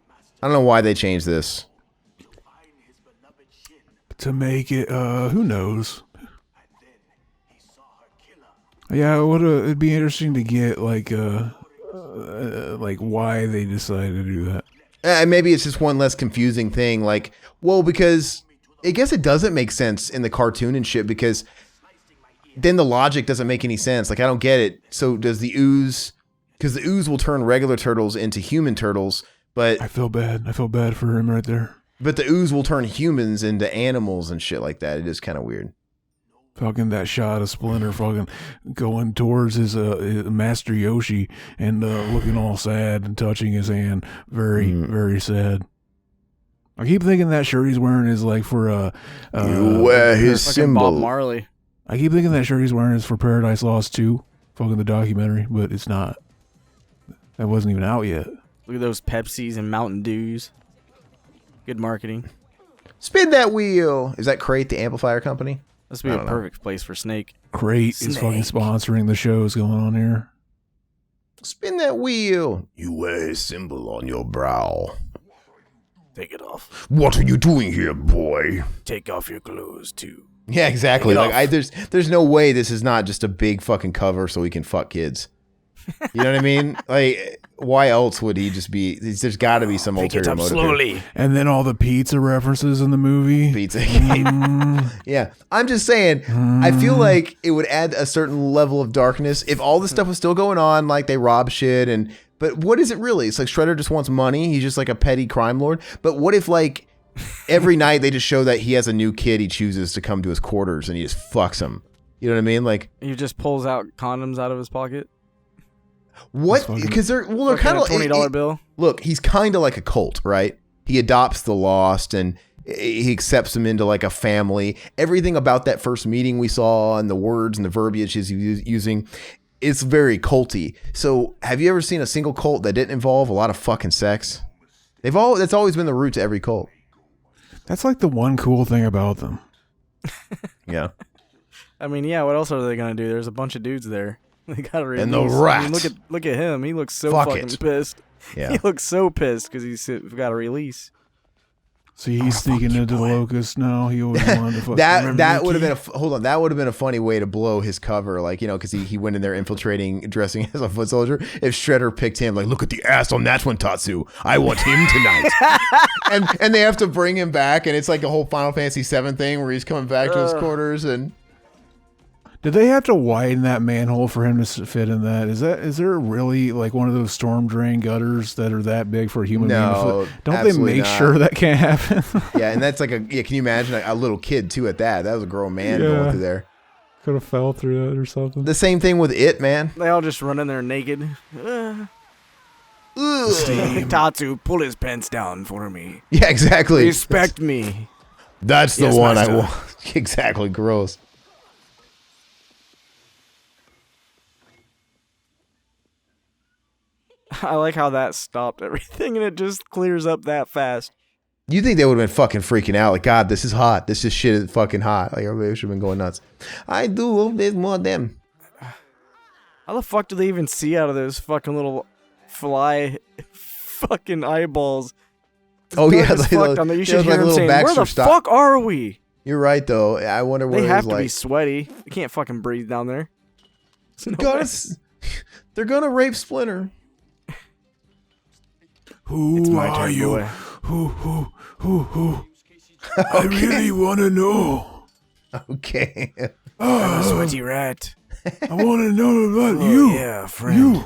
why they changed this. To make it, who knows? Yeah, it'd be interesting to get like why they decided to do that. Maybe it's just one less confusing thing. Like, well, because I guess it doesn't make sense in the cartoon and shit because then the logic doesn't make any sense. Like, I don't get it. So does the ooze? Because the ooze will turn regular turtles into human turtles, but I feel bad. I feel bad for him right there. But the ooze will turn humans into animals and shit like that. It is kind of weird. Fucking that shot of Splinter fucking going towards his Master Yoshi and looking all sad and touching his hand. Very, very sad. I keep thinking that shirt he's wearing is like for you wear his symbol. Bob Marley. I keep thinking that shirt he's wearing is for Paradise Lost 2, fucking the documentary, but it's not. That wasn't even out yet. Look at those Pepsis and Mountain Dews. Good marketing. Spin that wheel. Is that Crate, the amplifier company? This would be a perfect place for Snake. Crate is fucking sponsoring the shows going on here. Spin that wheel. You wear his symbol on your brow. Take it off. What are you doing here, boy? Take off your clothes, too. Yeah, exactly. Like there's no way this is not just a big fucking cover so we can fuck kids. You know what I mean? Like, why else would he just be? There's got to be some Pick it ulterior up motive. slowly. And then all the pizza references in the movie. Pizza. Yeah, I'm just saying. I feel like it would add a certain level of darkness if all this stuff was still going on, like they rob shit and. But what is it really? It's like Shredder just wants money. He's just like a petty crime lord. But what if like every night they just show that he has a new kid he chooses to come to his quarters and he just fucks him? You know what I mean? Like He just pulls out condoms out of his pocket. what? Because they're kind of $20 bill. Look, he's kind of like a cult, right? He adopts the lost and he accepts them into like a family. Everything about that first meeting we saw and the words and the verbiage he's using, it's very culty. So have you ever seen a single cult that didn't involve a lot of fucking sex? That's always been the root to every cult. That's like the one cool thing about them. Yeah. I mean, yeah. What else are they gonna do? There's a bunch of dudes there. They gotta release. And the I mean, rats. look at him. He looks so Fuck fucking it. pissed. Yeah. He looks so pissed because he's got a release. See, he's sneaking into the locust now. He always wanted to fucking that would have been hold on, that would have been a funny way to blow his cover, like, you know, because he went in there infiltrating, dressing as a foot soldier. If Shredder picked him, like, look at the ass on that one, Tatsu, I want him tonight. and they have to bring him back, and it's like a whole Final Fantasy VII thing where he's coming back to his quarters. And Did they have to widen that manhole for him to fit in that? Is there really like one of those storm drain gutters that are that big for a human being to No, fit? Don't they absolutely make not. sure that can't happen? yeah, and that's like can you imagine a little kid too at that? That was a grown man going Yeah. through there. Could have fell through it or something. The same thing with It, man. They all just run in there naked. Tatsu, pull his pants down for me. Yeah, exactly. Respect me. That's the Yes, one master. I want. Exactly, gross. I like how that stopped everything and it just clears up that fast. You think they would have been fucking freaking out? Like, God, this is hot. This is shit is fucking hot. Like, everybody should have been going nuts. I do. There's more of them. How the fuck do they even see out of those fucking little fly fucking eyeballs? Oh, yeah. Dark as like, fuck down there. You should hear him saying, "Where the fuck are we?" You're right, though. I wonder where They it have was to be like. sweaty. They can't fucking breathe down there. There's no way. They're gonna rape Splinter. Who It's my are turn, you? boy. Who? I really want to know. Okay. I'm a sweaty rat. I want to know about Oh, you. yeah, friend. You.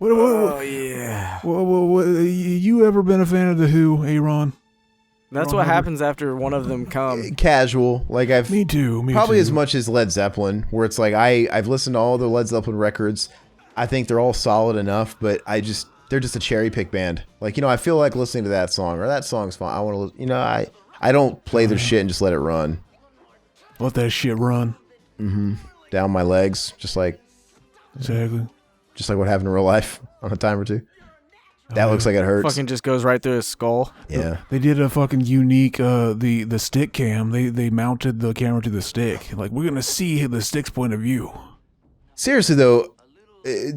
Oh, yeah. What, you ever been a fan of The Who, Aaron? That's what happens after one of them come. Casual. Like, I've Me too. probably as much as Led Zeppelin, where it's like I've listened to all the Led Zeppelin records. I think they're all solid enough, but they're just a cherry pick band. Like, you know, I feel like listening to that song or that song's fun. I want to, you know, I don't play their shit and just let it run. Let that shit run. Down my legs, just like Exactly. what happened in real life on a time or two. That looks like it hurts. Fucking just goes right through his skull. Yeah. They did a fucking unique the stick cam. They mounted the camera to the stick. Like, we're gonna see the stick's point of view. Seriously though,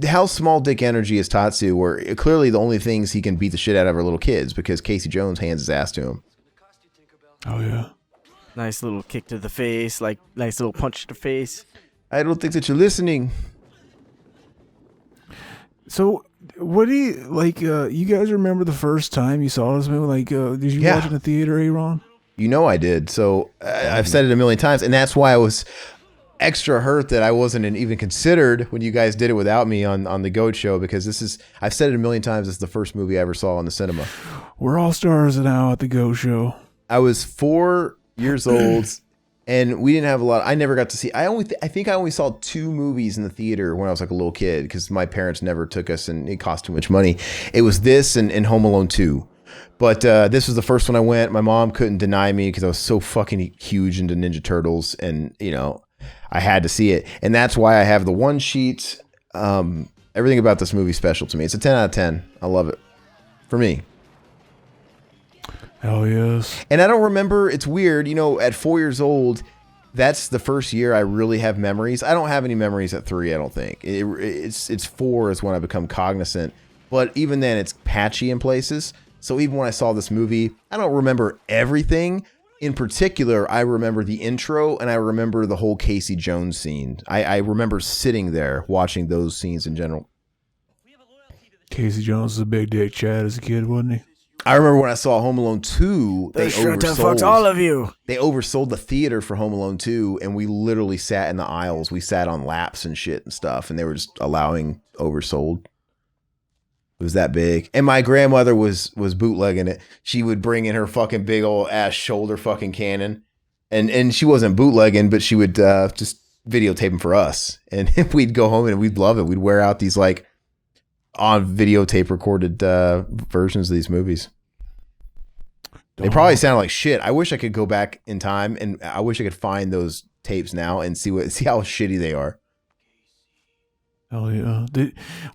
how small dick energy is Tatsu? Where clearly the only things he can beat the shit out of are little kids because Casey Jones hands his ass to him. Oh yeah. Nice little kick to the face, like nice little punch to the face. I don't think that you're listening. So, what do you like? You guys remember the first time you saw this movie? Like, did you Yeah. watch it in the theater, Aaron? You know I did. So I've said it a million times, and that's why I was extra hurt that I wasn't even considered when you guys did it without me on the Goat Show, because I've said it a million times. It's the first movie I ever saw in the cinema. We're all stars now at the Go Show. I was 4 years old, and we didn't have a lot. I never got to see. I think I only saw 2 movies in the theater when I was like a little kid because my parents never took us, and it cost too much money. It was this and Home Alone 2. But this was the first one I went. My mom couldn't deny me because I was so fucking huge into Ninja Turtles, and you know, I had to see it. And that's why I have the one sheet. Everything about this movie is special to me. It's a 10 out of 10. I love it. For me. Hell yes. And I don't remember, it's weird, you know, at 4 years old, that's the first year I really have memories. I don't have any memories at 3, I don't think. It's 4 is when I become cognizant. But even then, it's patchy in places. So even when I saw this movie, I don't remember everything. In particular, I remember the intro, and I remember the whole Casey Jones scene. I remember sitting there watching those scenes in general. Casey Jones was a big dick Chad as a kid, wasn't he? I remember when I saw Home Alone 2, they fucks all oversold. of you. They oversold the theater for Home Alone 2, and we literally sat in the aisles. We sat on laps and shit and stuff, and they were just allowing oversold. It was that big. And my grandmother was bootlegging it. She would bring in her fucking big old ass shoulder fucking cannon. And she wasn't bootlegging, but she would just videotape them for us. And we'd go home and we'd love it. We'd wear out these like on videotape recorded versions of these movies. They probably sound like shit. I wish I could go back in time, and I wish I could find those tapes now and see how shitty they are. Hell yeah!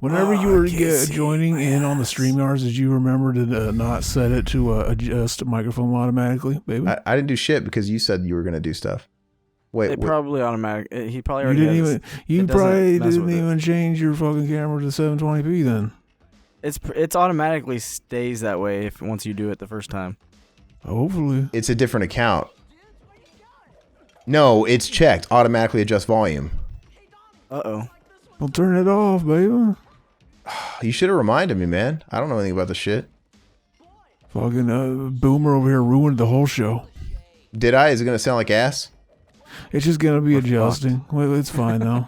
Whenever you were joining in on the StreamYards, did you remember to not set it to adjust microphone automatically, baby? I didn't do shit because you said you were gonna do stuff. Wait, probably automatic. He probably You already didn't has, even. You probably didn't it. even change your fucking camera to 720p then. It's automatically stays that way if once you do it the first time. Hopefully. it's a different account. No, it's checked. Automatically adjust volume. Uh-oh. Well, turn it off, baby. You should have reminded me, man. I don't know anything about the shit. Fucking Boomer over here ruined the whole show. Did I? Is it gonna sound like ass? It's just gonna be adjusting. Well, it's fine though.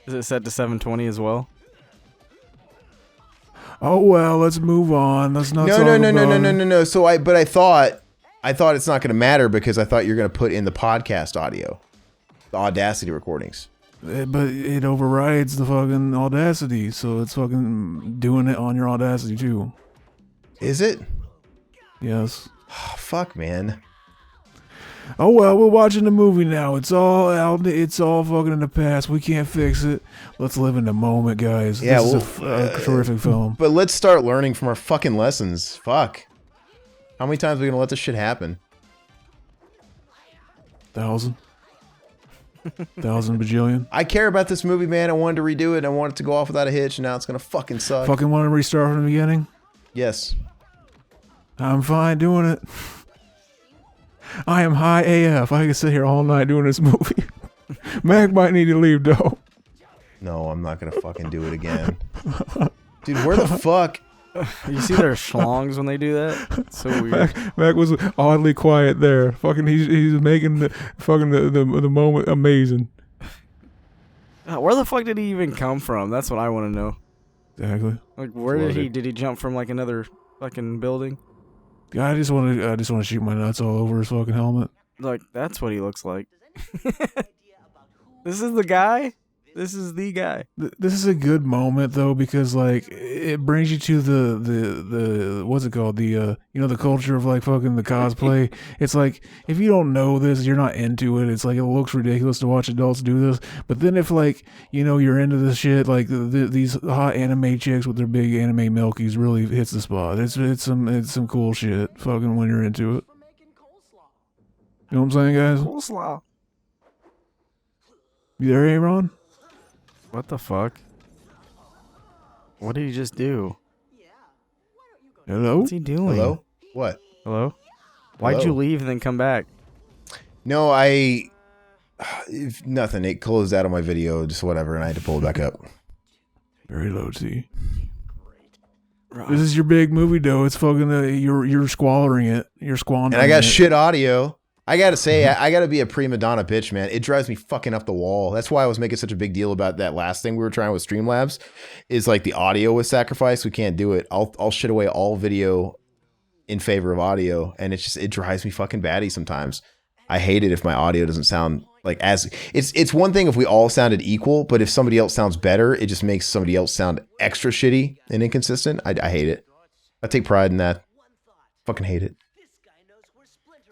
Is it set to 720 as well? Oh well, let's move on. Let's not. No. So I thought it's not gonna matter because I thought you're gonna put in the podcast audio, the Audacity recordings. But it overrides the fucking Audacity, so it's fucking doing it on your Audacity too. Is it? Yes. Oh, fuck, man. Oh well, we're watching the movie now. It's all out. It's all fucking in the past. We can't fix it. Let's live in the moment, guys. Yeah, this is a terrific film. But let's start learning from our fucking lessons. Fuck. How many times are we gonna let this shit happen? 1,000 bajillion. I care about this movie, man. I wanted to redo it. I want it to go off without a hitch, and now it's gonna fucking suck. Fucking want to restart from the beginning? Yes. I'm fine doing it. I am high AF. I can sit here all night doing this movie. Mac might need to leave though. No, I'm not gonna fucking do it again. Dude, where the fuck? You see their schlongs when they do that? It's so weird. Mac was oddly quiet there. Fucking, he's making the fucking the moment amazing. Where the fuck did he even come from? That's what I want to know. Exactly. Like, where did he jump from? Like another fucking building? I just want to shoot my nuts all over his fucking helmet. Like, that's what he looks like. This is the guy? This is the guy. This is a good moment though, because like it brings you to the what's it called, the the culture of like fucking the cosplay. It's like if you don't know this, you're not into it. It's like it looks ridiculous to watch adults do this, but then if like you're into this shit, like these hot anime chicks with their big anime milkies really hits the spot. It's some cool shit fucking when you're into it. You know what I'm saying, guys? Coleslaw. You there, Aaron? What the fuck? What did he just do? Hello? What's he doing? Hello? What? Hello? Why'd you leave and then come back? No, nothing. It closed out of my video, just whatever, and I had to pull it back up. Very low T. This is your big movie, though. It's fucking you're squandering it. You're squandering. And I got it. shit audio. I gotta say, I gotta be a prima donna bitch, man. It drives me fucking up the wall. That's why I was making such a big deal about that last thing we were trying with Streamlabs. Is like the audio was sacrificed. We can't do it. I'll shit away all video in favor of audio, and it drives me fucking batty sometimes. I hate it if my audio doesn't sound like as it's one thing if we all sounded equal, but if somebody else sounds better, it just makes somebody else sound extra shitty and inconsistent. I hate it. I take pride in that. Fucking hate it.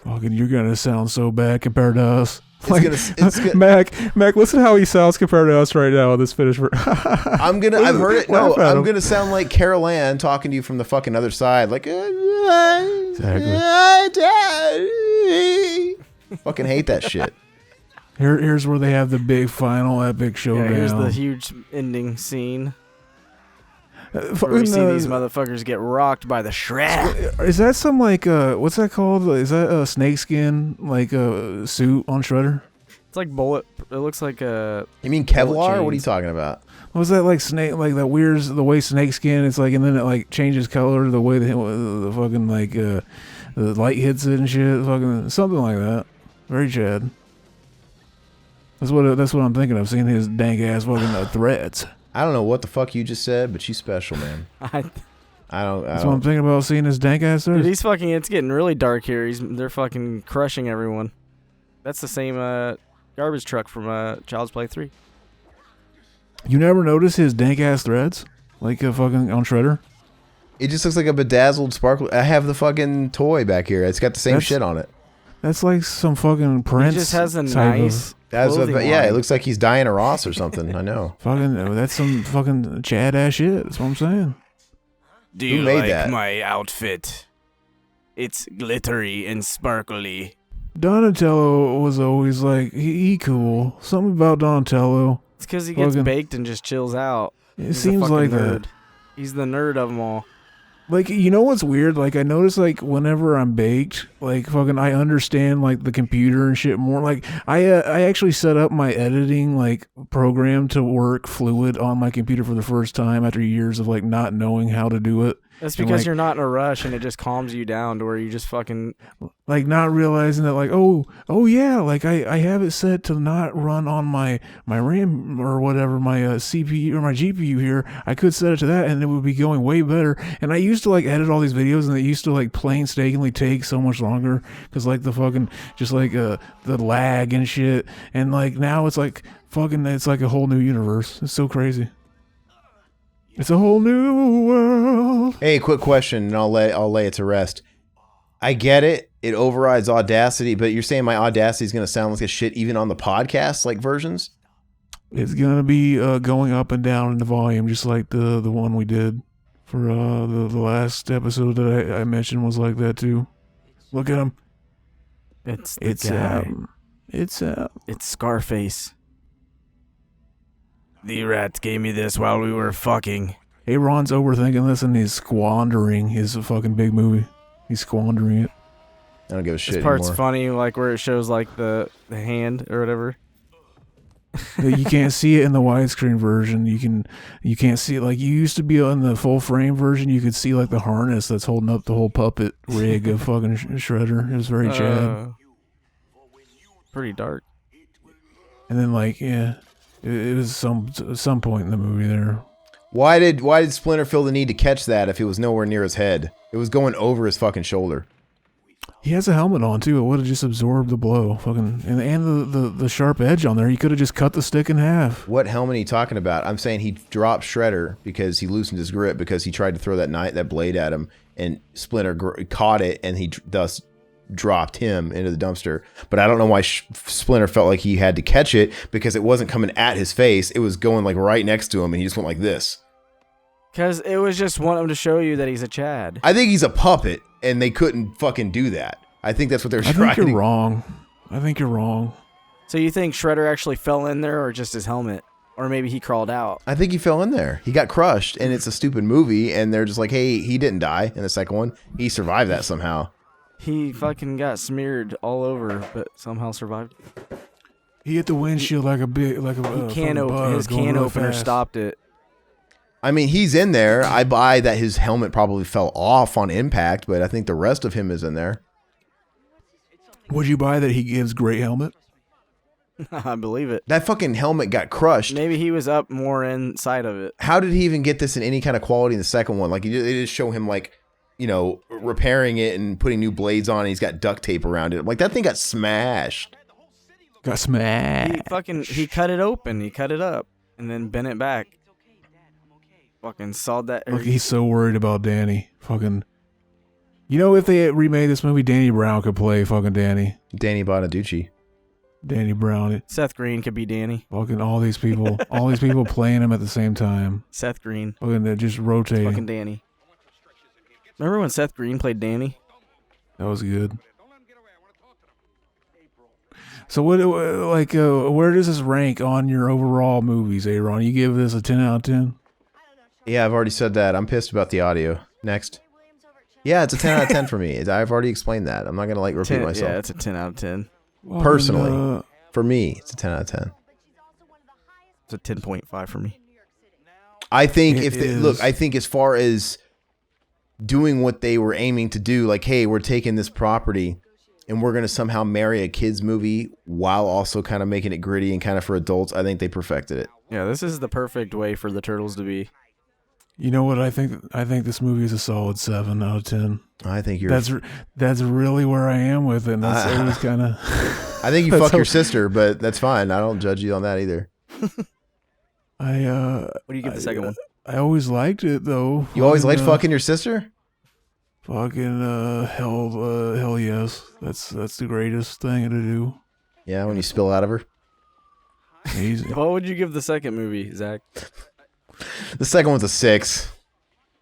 Fucking, you're gonna sound so bad compared to us. It's gonna, Mac, listen how he sounds compared to us right now with this finish. I've heard it. No, I'm gonna sound like Carol Ann talking to you from the fucking other side, like. Exactly. Fucking hate that shit. Here's where they have the big final epic showdown. Yeah, here's the huge ending scene. Where we see these motherfuckers get rocked by the Shredder. Is that some like what's that called? Is that a snakeskin like suit on Shredder? It's like bullet. It looks like a. You mean Kevlar? What are you chains. talking about? Was that like snake? Like that weird the way snake skin? It's like, and then it like changes color the way the fucking like the light hits it and shit. Fucking something like that. Very Chad. That's what I'm thinking of. Seeing his dank ass fucking threads. I don't know what the fuck you just said, but you special, man. That's what I'm thinking about, seeing his dank ass threads. Dude, he's fucking. It's getting really dark here. They're fucking crushing everyone. That's the same garbage truck from Child's Play 3. You never notice his dank ass threads, like fucking on Shredder? It just looks like a bedazzled sparkle. I have the fucking toy back here. It's got the same shit on it. That's like some fucking Prince. He just has a type nice. Yeah, it looks like he's Diana Ross or something. I know. Fucking, that's some fucking Chad ass shit. That's what I'm saying. Do Who you made like that? my outfit? It's glittery and sparkly. Donatello was always like he cool. Something about Donatello. It's because he gets Fucking- baked and just chills out. It He's a seems fucking like nerd. that. He's the nerd of them all. Like, you know what's weird? Like, I notice, like, whenever I'm baked, like, fucking, I understand, like, the computer and shit more. Like, I actually set up my editing, like, program to work fluid on my computer for the first time after years of, like, not knowing how to do it. That's And, because like, you're not in a rush and it just calms you down to where you just fucking. like, not realizing that, like, oh yeah, like, I have it set to not run on my RAM or whatever, my CPU or my GPU here. I could set it to that and it would be going way better. And I used to, like, edit all these videos and they used to, like, painstakingly take so much longer because, like, the fucking, just, like, the lag and shit. And, like, now it's, like, fucking, it's like a whole new universe. It's so crazy. It's a whole new world. Hey, quick question, and I'll lay it to rest. I get it. It overrides Audacity, but you're saying my Audacity is going to sound like a shit even on the podcast like versions? It's gonna be going up and down in the volume, just like the one we did for the last episode that I mentioned was like that too. Look at him. It's It's Scarface. The rat gave me this while we were fucking. Hey, Ron's overthinking this and he's squandering his fucking big movie. He's squandering it. I don't give a shit This part's anymore. funny, like where it shows like the hand or whatever. You can't see it in the widescreen version. You can't see it like you used to be on the full frame version. You could see like the harness that's holding up the whole puppet rig of fucking Shredder. It was very Chad. Pretty dark. And then like it was some point in the movie there. Why did Splinter feel the need to catch that if it was nowhere near his head? It was going over his fucking shoulder. He has a helmet on too. It would have just absorbed the blow. Fucking and the sharp edge on there. He could have just cut the stick in half. What helmet are you talking about? I'm saying he dropped Shredder because he loosened his grip because he tried to throw that blade at him, and Splinter caught it, and he thus dropped him into the dumpster. But I don't know why Splinter felt like he had to catch it, because it wasn't coming at his face. It was going like right next to him, and he just went like this. Because it was just wanting to show you that he's a Chad. I think he's a puppet, and they couldn't fucking do that. I think that's what they're trying. I think you're wrong. I think you're wrong. So you think Shredder actually fell in there, or just his helmet? Or maybe he crawled out? I think he fell in there. He got crushed, and it's a stupid movie, and they're just like, hey, he didn't die in the second one. He survived that somehow. He fucking got smeared all over, but somehow survived. He hit the windshield like a big, like a His can opener stopped it. I mean, he's in there. I buy that his helmet probably fell off on impact, but I think the rest of him is in there. Would you buy that he gives great helmet? I believe it. That fucking helmet got crushed. Maybe he was up more inside of it. How did he even get this in any kind of quality in the second one? Like, they just show him, like, you know, repairing it and putting new blades on, and he's got duct tape around it. Like, that thing got smashed. Got smashed. He cut it open. He cut it up and then bent it back. Fucking sawed that. Look, he's so worried about Danny. Fucking. You know, if they had remade this movie, Danny Brown could play fucking Danny. Danny Bonaducci. Danny Brown. Seth Green could be Danny. Fucking all these people playing him at the same time. Seth Green. Fucking they're just rotating. Fucking Danny. Remember when Seth Green played Danny? That was good. So what, like, where does this rank on your overall movies, Aaron? You give this a 10 out of 10? Yeah, I've already said that. I'm pissed about the audio. Next. Yeah, it's a 10 out of 10 for me. I've already explained that. I'm not going to, like, repeat myself. Yeah, it's a 10 out of 10. Personally. For me, it's a 10 out of 10. It's a 10.5 for me. I think It I think as far as doing what they were aiming to do, like, hey, we're taking this property and we're going to somehow marry a kids movie while also kind of making it gritty and kind of for adults. I think they perfected it. Yeah, this is the perfect way for the Turtles to be. You know what I think? I think this movie is a solid 7 out of 10. I think you're. That's really where I am with it. And that's always kind of. I think you fuck your sister, but that's fine. I don't judge you on that either. What do you give the second one? I always liked it though. You always liked fucking your sister? Fucking hell yes. That's the greatest thing to do. Yeah, when you spill out of her. Easy. What would you give the second movie, Zach? The second one's a 6.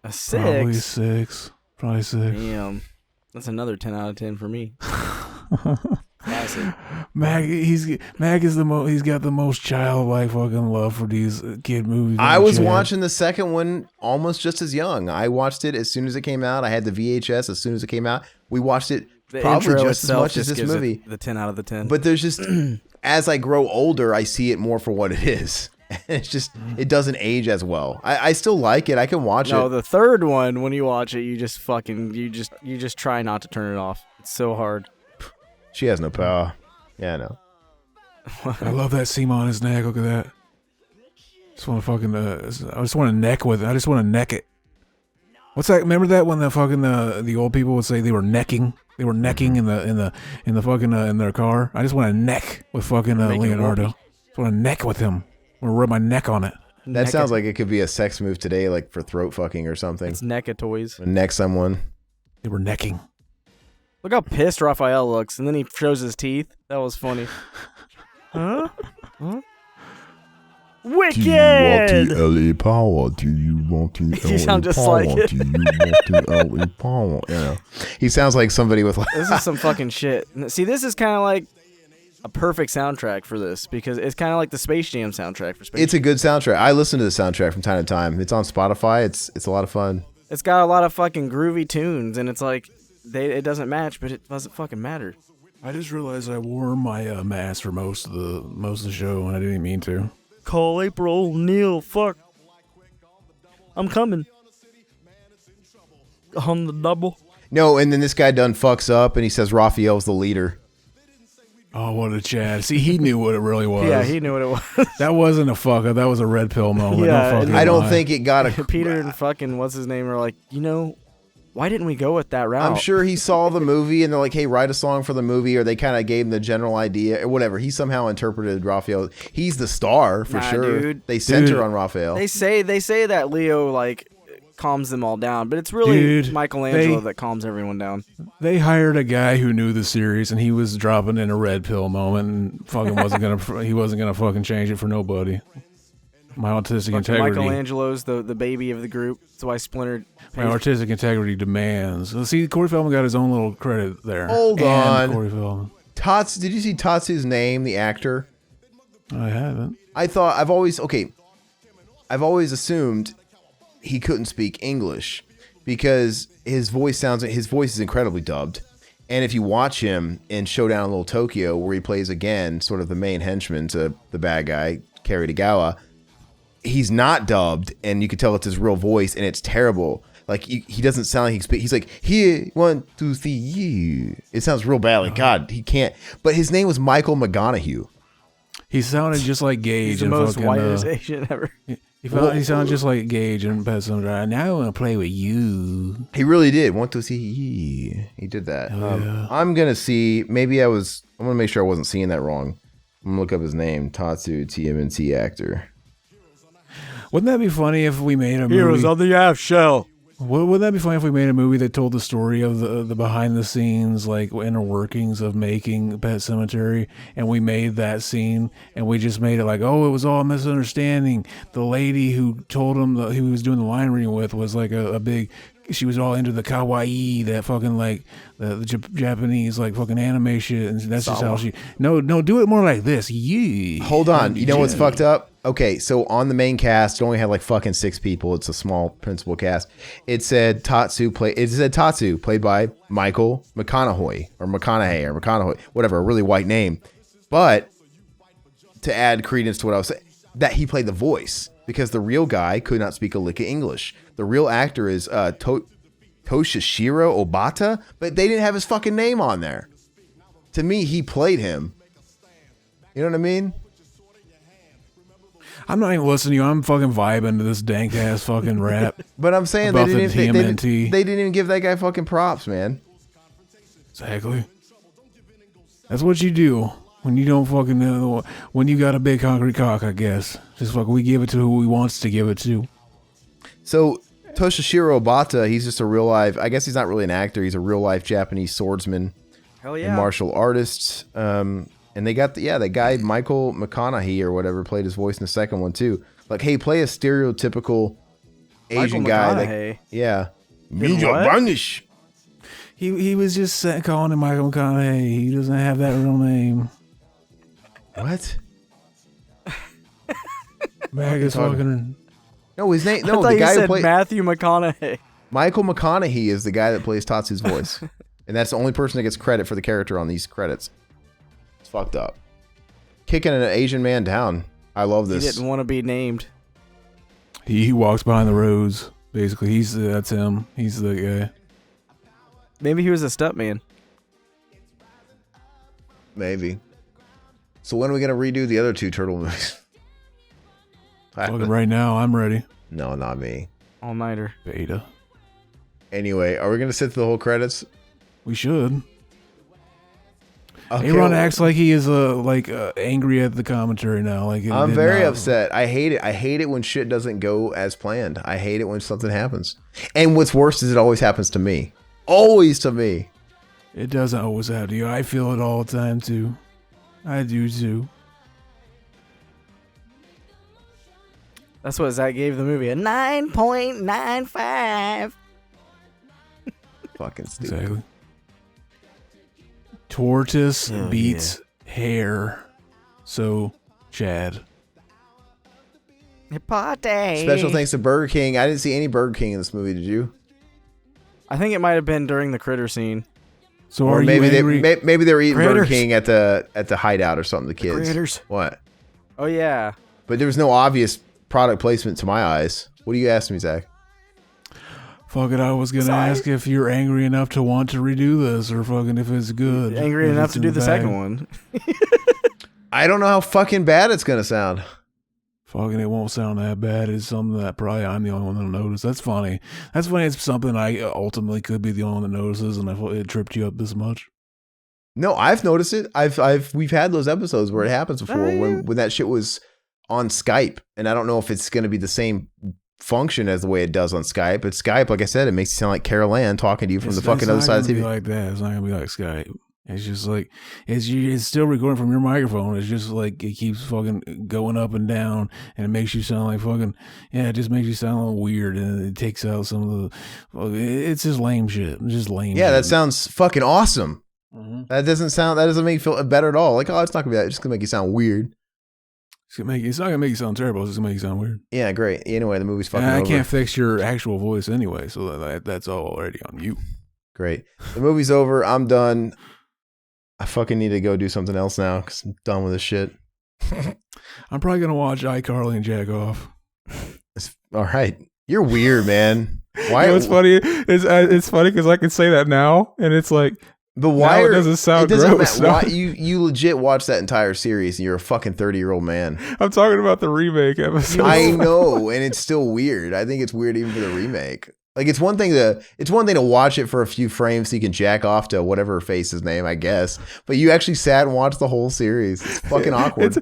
A 6? Probably 6. Probably 6. Damn. That's another 10 out of 10 for me. Classic. Mac is he's got the most childlike fucking love for these kid movies. I was watching the second one almost just as young. I watched it as soon as it came out. I had the VHS as soon as it came out. We watched it The probably intro just as itself much as just this gives it movie. the 10 out of the 10. But there's just, as I grow older, I see it more for what it is. It's just, it doesn't age as well. I still like it. I can watch No, it. the third one, when you watch it, you just fucking, you just try not to turn it off. It's so hard. She has no power. Yeah, I know. I love that seam on his neck. Look at that. Just want to fucking. I just want to neck with it. I just want to neck it. What's that? Remember that when the fucking the old people would say they were necking. They were necking in the fucking in their car. I just want to neck with fucking Leonardo. Just want to neck with him. I want to rub my neck on it. That sounds like it could be a sex move today, like for throat fucking or something. It's NECA toys. Neck someone. They were necking. Look how pissed Raphael looks, and then he shows his teeth. That was funny. Huh? Wicked! Do you want the LA power? Do you want the LA You sound just power? like it. Do you want the LA power? You know, he sounds like somebody with like. This is some fucking shit. See, this is kind of like a perfect soundtrack for this because it's kind of like the Space Jam soundtrack for Space It's a good soundtrack. I listen to the soundtrack from time to time. It's on Spotify. It's a lot of fun. It's got a lot of fucking groovy tunes, and it's like it doesn't match, but it doesn't fucking matter. I just realized I wore my mask for most of the show, and I didn't even mean to. Call April O'Neil. Fuck. I'm coming. On the double. No, and then this guy done fucks up, and he says Raphael's the leader. Oh, what a Chad. See, he knew what it really was. Yeah, he knew what it was. That wasn't a fuck up. That was a red pill moment. Yeah, Don't fucking I don't lie. think it got a. Peter and fucking what's his name are like, why didn't we go with that route? I'm sure he saw the movie, and they're like, "Hey, write a song for the movie," or they kind of gave him the general idea, or whatever. He somehow interpreted Raphael. He's the star for Nah, sure. dude. They center on Raphael. They say that Leo like calms them all down, but it's really Michelangelo that calms everyone down. They hired a guy who knew the series, and he was dropping in a red pill moment, and fucking he wasn't gonna fucking change it for nobody. My artistic integrity. Michelangelo's the baby of the group. That's why Splinter. My artistic integrity demands. See, Corey Feldman got his own little credit there. Hold on. Corey Feldman. Tots, did you see Tatsu's name, the actor? I haven't. I've always assumed he couldn't speak English because his voice is incredibly dubbed. And if you watch him in Showdown in Little Tokyo, where he plays again, sort of the main henchman to the bad guy, Kerry Tagawa, he's not dubbed, and you can tell it's his real voice, and it's terrible. Like he doesn't sound like he speaks. He's like, here, 1, 2, 3, yeah. It sounds real bad. Like God, he can't. But his name was Michael McGonaghy. He sounded just like Gage. He's the in most fucking, whitest Asian ever. He sounded just like Gage in Pet Sematary. Now I want to play with you. He really did. 1, 2, 3, yeah. He did that. Yeah. I'm gonna see. I'm gonna make sure I wasn't seeing that wrong. I'm gonna look up his name. Tatsu, TMNT actor. Wouldn't that be funny if we made a movie? Heroes of the half shell. Wouldn't that be funny if we made a movie that told the story of the behind the scenes, like inner workings of making Pet Sematary, and we made that scene, and we just made it like, oh, it was all a misunderstanding. The lady who told him who he was doing the line reading with was like a big. She was all into the kawaii, that fucking like the Japanese like fucking anime shit, and that's just how she. No, do it more like this. Yeah. Hold on. You know what's fucked up? Okay, so on the main cast, it only had like fucking 6 people. It's a small principal cast. It said Tatsu played by Michael McConaughey, whatever, a really white name. But to add credence to what I was saying, that he played the voice, because the real guy could not speak a lick of English. The real actor is Toshishiro Obata, but they didn't have his fucking name on there. To me, he played him. You know what I mean? I'm not even listening to you. I'm fucking vibing to this dank ass fucking rap. But I'm saying they didn't even give that guy fucking props, man. Exactly. That's what you do when you don't fucking know, when you got a big hungry cock, I guess. Just fucking we give it to who he wants to give it to. So Toshishiro Obata, he's just a real life, I guess he's not really an actor, he's a real life Japanese swordsman. Hell yeah. And martial artist. And they got that guy Michael McConaughey or whatever played his voice in the second one too. Like, hey, play a stereotypical Asian guy. Yeah. What? He was just calling him Michael McConaughey. He doesn't have that real name. What? Mag is fucking. No, his name. I No, thought the you guy who said played Matthew McConaughey. Michael McConaughey is the guy that plays Tatsu's voice, and that's the only person that gets credit for the character on these credits. It's fucked up. Kicking an Asian man down. I love this. He didn't want to be named. He walks behind the roads. Basically, that's him. He's the guy. Maybe he was a stuntman. Maybe. So when are we gonna redo the other two turtle movies? Fucking right now, I'm ready. No, not me. All nighter. Beta. Anyway, are we gonna sit through the whole credits? We should. Okay, Aaron acts like he is angry at the commentary now. Like I'm very upset. I hate it. I hate it when shit doesn't go as planned. I hate it when something happens. And what's worse is it always happens to me. Always to me. It doesn't always happen to you. I feel it all the time too. I do too. That's what Zach gave the movie, a 9.95. Fucking stupid. Exactly. Tortoise beats hair. So, Chad. Party. Special thanks to Burger King. I didn't see any Burger King in this movie. Did you? I think it might have been during the critter scene. So or are maybe you angry? maybe they were eating Burger Critters. King at the hideout or something. The kids. Critters. What? Oh yeah. But there was no obvious product placement to my eyes. What do you ask me, Zach? Fuck it, I was gonna ask if you're angry enough to want to redo this, or fucking if it's good. Angry if enough it's to in do the bag. second one. I don't know how fucking bad it's gonna sound. Fucking, it won't sound that bad. It's something that probably I'm the only one that'll notice. That's funny. That's funny. It's something I ultimately could be the only one that notices, and it tripped you up this much. No, I've noticed it. We've had those episodes where it happens before when that shit was on Skype, and I don't know if it's gonna be the same function as the way it does on Skype. But Skype, like I said, it makes you sound like Carol Ann talking to you from the fucking other side of the TV. Like that. It's not gonna be like Skype. It's just like it's still recording from your microphone. It's just like it keeps fucking going up and down, and it makes you sound like fucking It just makes you sound a little weird, and it takes out some of the. It's just lame shit. It's just lame. Yeah, shit. that sounds fucking awesome. Mm-hmm. That doesn't make you feel better at all. Like, oh, it's not gonna be that. It's just gonna make you sound weird. It's not gonna make you sound terrible. It's just gonna make you sound weird. Yeah, great. Anyway, the movie's fucking I over. can't fix your actual voice anyway, so that's all already on you. Great. The movie's over. I'm done. I fucking need to go do something else now because I'm done with this shit. I'm probably gonna watch iCarly and jack off. All right. You're weird, man. Why? You know what's funny? It's funny because I can say that now, and it's like, but why it doesn't sound gross. Why, you legit watched that entire series and you're a fucking 30-year-old man. I'm talking about the remake episode. I know, and it's still weird. I think it's weird even for the remake. Like, it's one thing to watch it for a few frames so you can jack off to whatever face's name, I guess. But you actually sat and watched the whole series. It's fucking awkward.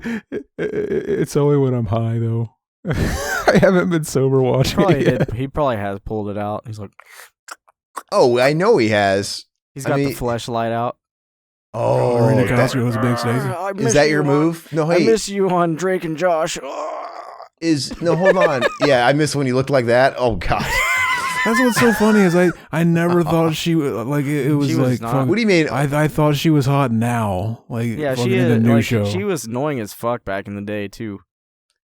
It's only when I'm high though. I haven't been sober watching it yet. He probably has pulled it out. He's like, oh, I know he has. He's got the fleshlight out. Oh, Marina Costco was a big Stacey. Is that your move? No, hey. I miss you on Drake and Josh. Hold on. Yeah, I miss when you looked like that. Oh God. That's what's so funny is I never thought she was like it was like not. What do you mean? I thought she was hot now. Like, yeah, she in is. the new Like, show. she was annoying as fuck back in the day too.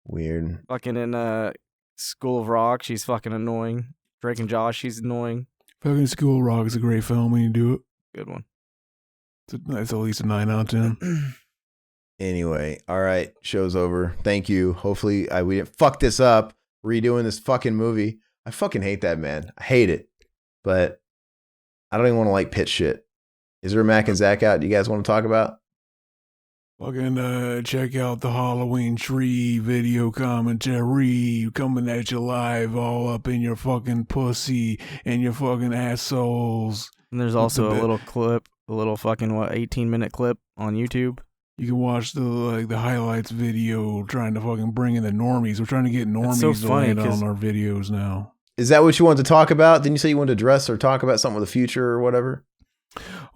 Weird. Fucking in School of Rock, she's fucking annoying. Drake and Josh, she's annoying. Fucking School of Rock is a great film when you do it. Good one. It's at least a 9 out of 10. Anyway, all right, show's over. Thank you. Hopefully, we didn't fuck this up redoing this fucking movie. I fucking hate that, man. I hate it. But I don't even want to like pitch shit. Is there a Mac and Zach out? Do you guys want to talk about? Fucking check out the Halloween Tree video commentary coming at you live, all up in your fucking pussy and your fucking assholes. And there's also a little clip, a little fucking 18-minute clip on YouTube. You can watch the highlights video trying to fucking bring in the normies. We're trying to get normies to land on our videos now. Is that what you wanted to talk about? Didn't you say you wanted to address or talk about something with the future or whatever?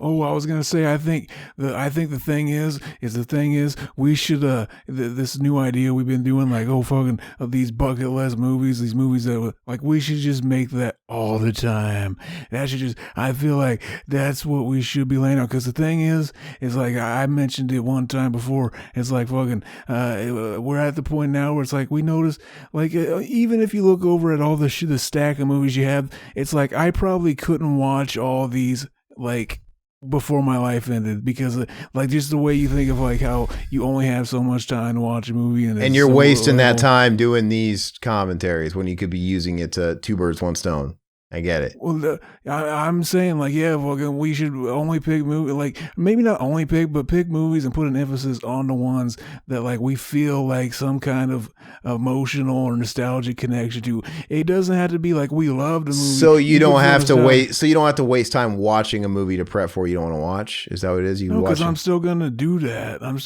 Oh, I was gonna say, I think the thing is we should this new idea we've been doing, like, fucking these bucket list movies, these movies that like we should just make that all the time. That should just, I feel like that's what we should be laying out. Because the thing is like I mentioned it one time before. It's like fucking we're at the point now where it's like we notice, like even if you look over at all the stack of movies you have, it's like I probably couldn't watch all these like before my life ended, because like just the way you think of like how you only have so much time to watch a movie, and you're wasting that time doing these commentaries when you could be using it to two birds, one stone. I get it. Well, I'm saying, like, yeah, fucking, we should only pick movies, like, maybe not only pick, but pick movies and put an emphasis on the ones that, like, we feel like some kind of emotional or nostalgic connection to. It doesn't have to be like we love the movie. So you don't have to wait. So you don't have to waste time watching a movie to prep for you don't want to watch. Is that what it is? No, because I'm still gonna do that. I'm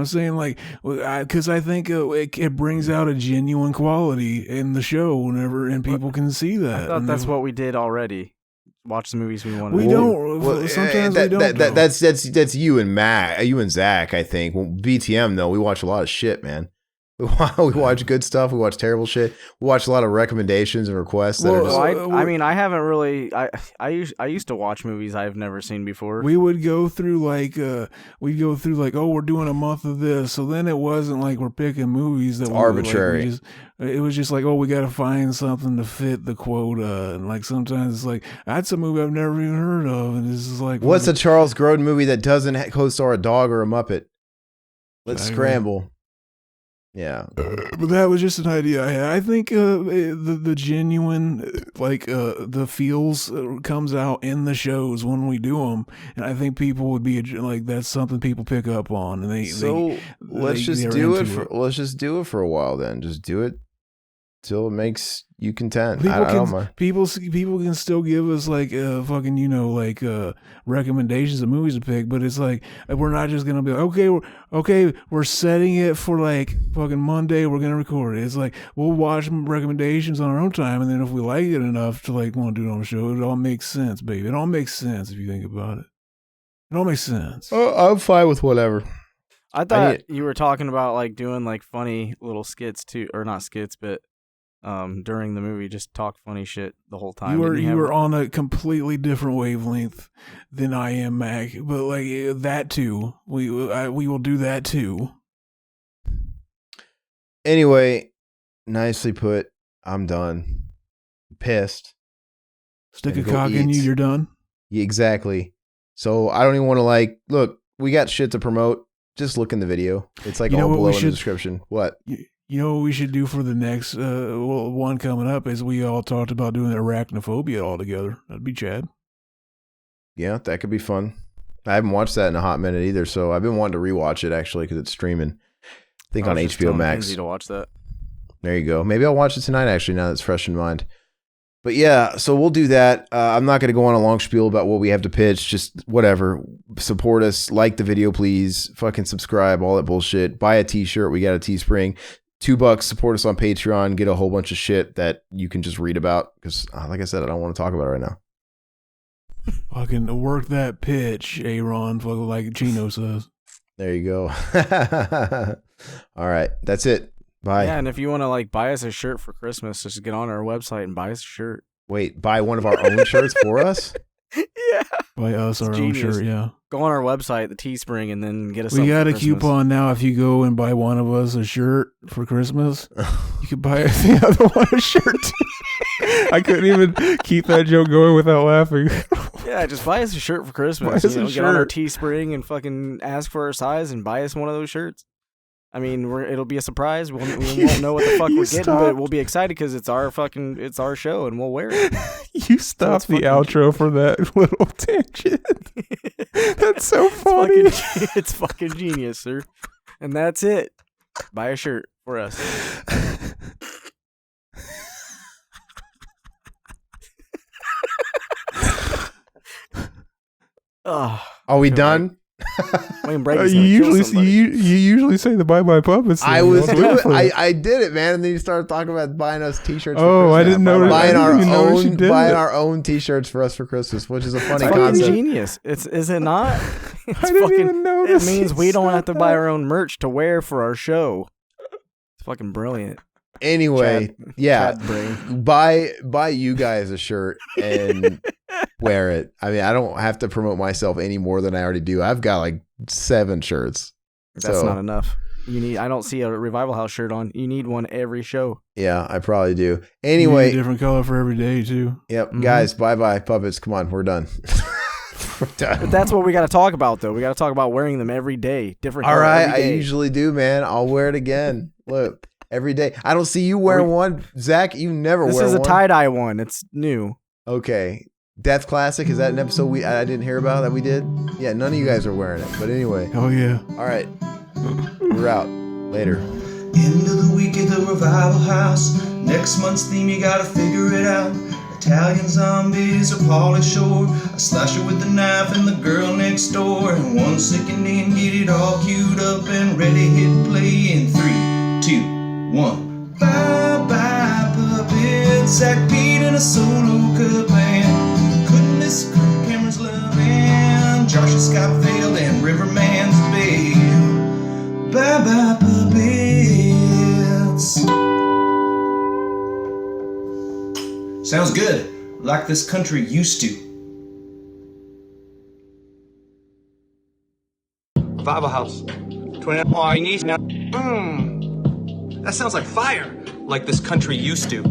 saying, like, because I think it brings out a genuine quality in the show whenever, and people can see that. I thought that's what we did already. Watch the movies we wanted. We don't. Well, sometimes we don't. That's you and Matt, you and Zach. I think. Well, BTM though, we watch a lot of shit, man. We watch good stuff. We watch terrible shit. We watch a lot of recommendations and requests. That are just, I mean, I haven't really. I used to watch movies I've never seen before. We would go through like oh, we're doing a month of this. So then it wasn't like we're picking movies that were arbitrary. Like, it was just like, oh, we got to find something to fit the quota. And like sometimes it's like, that's a movie I've never even heard of, and this is like, what's a Charles Grodin movie that doesn't co-star a dog or a Muppet? Let's scramble. Yeah, but that was just an idea I had. I think the genuine, like the feels comes out in the shows when we do them, and I think people would be like, that's something people pick up on, and let's just do it for a while. Then just do it till it makes you content. People can still give us like fucking recommendations of movies to pick, but it's like we're not just gonna be like, we're setting it for like fucking Monday, we're gonna record it. It's like we'll watch recommendations on our own time, and then if we like it enough to like want to do it on the show, it all makes sense, baby. It all makes sense if you think about it. It all makes sense. I'm fine with whatever. I thought you were talking about like doing like funny little skits too, or not skits, but during the movie, just talk funny shit the whole time. You were on a completely different wavelength than I am, Mac. But like that too, we will do that too. Anyway, nicely put. I'm done. Pissed. Stick a cock in you. You're done. Yeah, exactly. So I don't even want to look. We got shit to promote. Just look in the video. It's like all below in the description. What? You know what we should do for the next one coming up is we all talked about doing arachnophobia all together. That'd be Chad. Yeah, that could be fun. I haven't watched that in a hot minute either, so I've been wanting to rewatch it actually because it's streaming. I think on HBO Max. Easy to watch that. There you go. Maybe I'll watch it tonight actually now that it's fresh in mind. But yeah, so we'll do that. I'm not going to go on a long spiel about what we have to pitch. Just whatever. Support us. Like the video, please. Fucking subscribe. All that bullshit. Buy a t-shirt. We got a Teespring. $2. Support us on Patreon. Get a whole bunch of shit that you can just read about. Because, like I said, I don't want to talk about it right now. Fucking work that pitch, Aaron. Fucking like Chino says. There you go. All right. That's it. Bye. Yeah, and if you want to like buy us a shirt for Christmas, just get on our website and buy us a shirt. Wait, buy one of our own shirts for us? Yeah. Buy us our own shirt, yeah. Go on our website, the Teespring, and then get us We got a coupon now. If you go and buy one of us a shirt for Christmas, you can buy the other one a shirt. I couldn't even keep that joke going without laughing. Yeah, just buy us a shirt for Christmas. Buy us a Get on our shirt. Teespring and fucking ask for our size and buy us one of those shirts. I mean, it'll be a surprise. We won't know what the fuck You we're getting, stopped. but we'll be excited because it's our show and we'll wear it. You stopped the outro for that little tangent. That's so funny. It's fucking genius, sir. And that's it. Buy a shirt for us. Oh, Are we done? Wayne You Brady's gonna kill somebody. usually say the bye bye puppets. I thing. was What's doing. different? I did it, man. And then you started talking about buying us T-shirts. Oh, for I Christmas. didn't know. Buying I our didn't even know she own, did buying it. our own T-shirts for us for Christmas, which is a funny It's fucking concept. genius. Is it not? It's I didn't fucking, even notice it means you we don't have said to buy that. our own merch to wear for our show. It's fucking brilliant. Anyway, yeah, Chad brain. buy you guys a shirt and wear it. I mean, I don't have to promote myself any more than I already do. I've got like 7 shirts. That's So, not enough. I don't see a Revival House shirt on. You need one every show. yeah, I probably do. You need Anyway, a different color for every day too. yep, Mhm. guys, bye puppets. Come on, we're done. We're done. But that's what we got to talk about, though. We got to talk about wearing them every day. Different. All color right, every I day. usually do, man. I'll wear it again. Look, every day. I don't see you wearing one, Zach. You never This wear is a one. tie dye one. It's new. Okay, Death Classic. Is that an episode I didn't hear about that we did? Yeah, none of you guys are wearing it. But anyway, Oh yeah. all right, we're out. Later. End of the week at the Revival House. Next month's theme, you gotta figure it out. Italian zombies or Pauly Shore. A slasher with a knife and the girl next door. And 1 second in, get it all queued up and ready, hit play in 3, 2, 1. Bye bye puppets. Zach Pete and a solo cut band. Couldn't this crew Cameron's loving. Josh and Scott failed and Riverman's babe. Bye bye puppets. Sounds good, like this country used to. Revival House. 29 now. That sounds like fire. Like this country used to.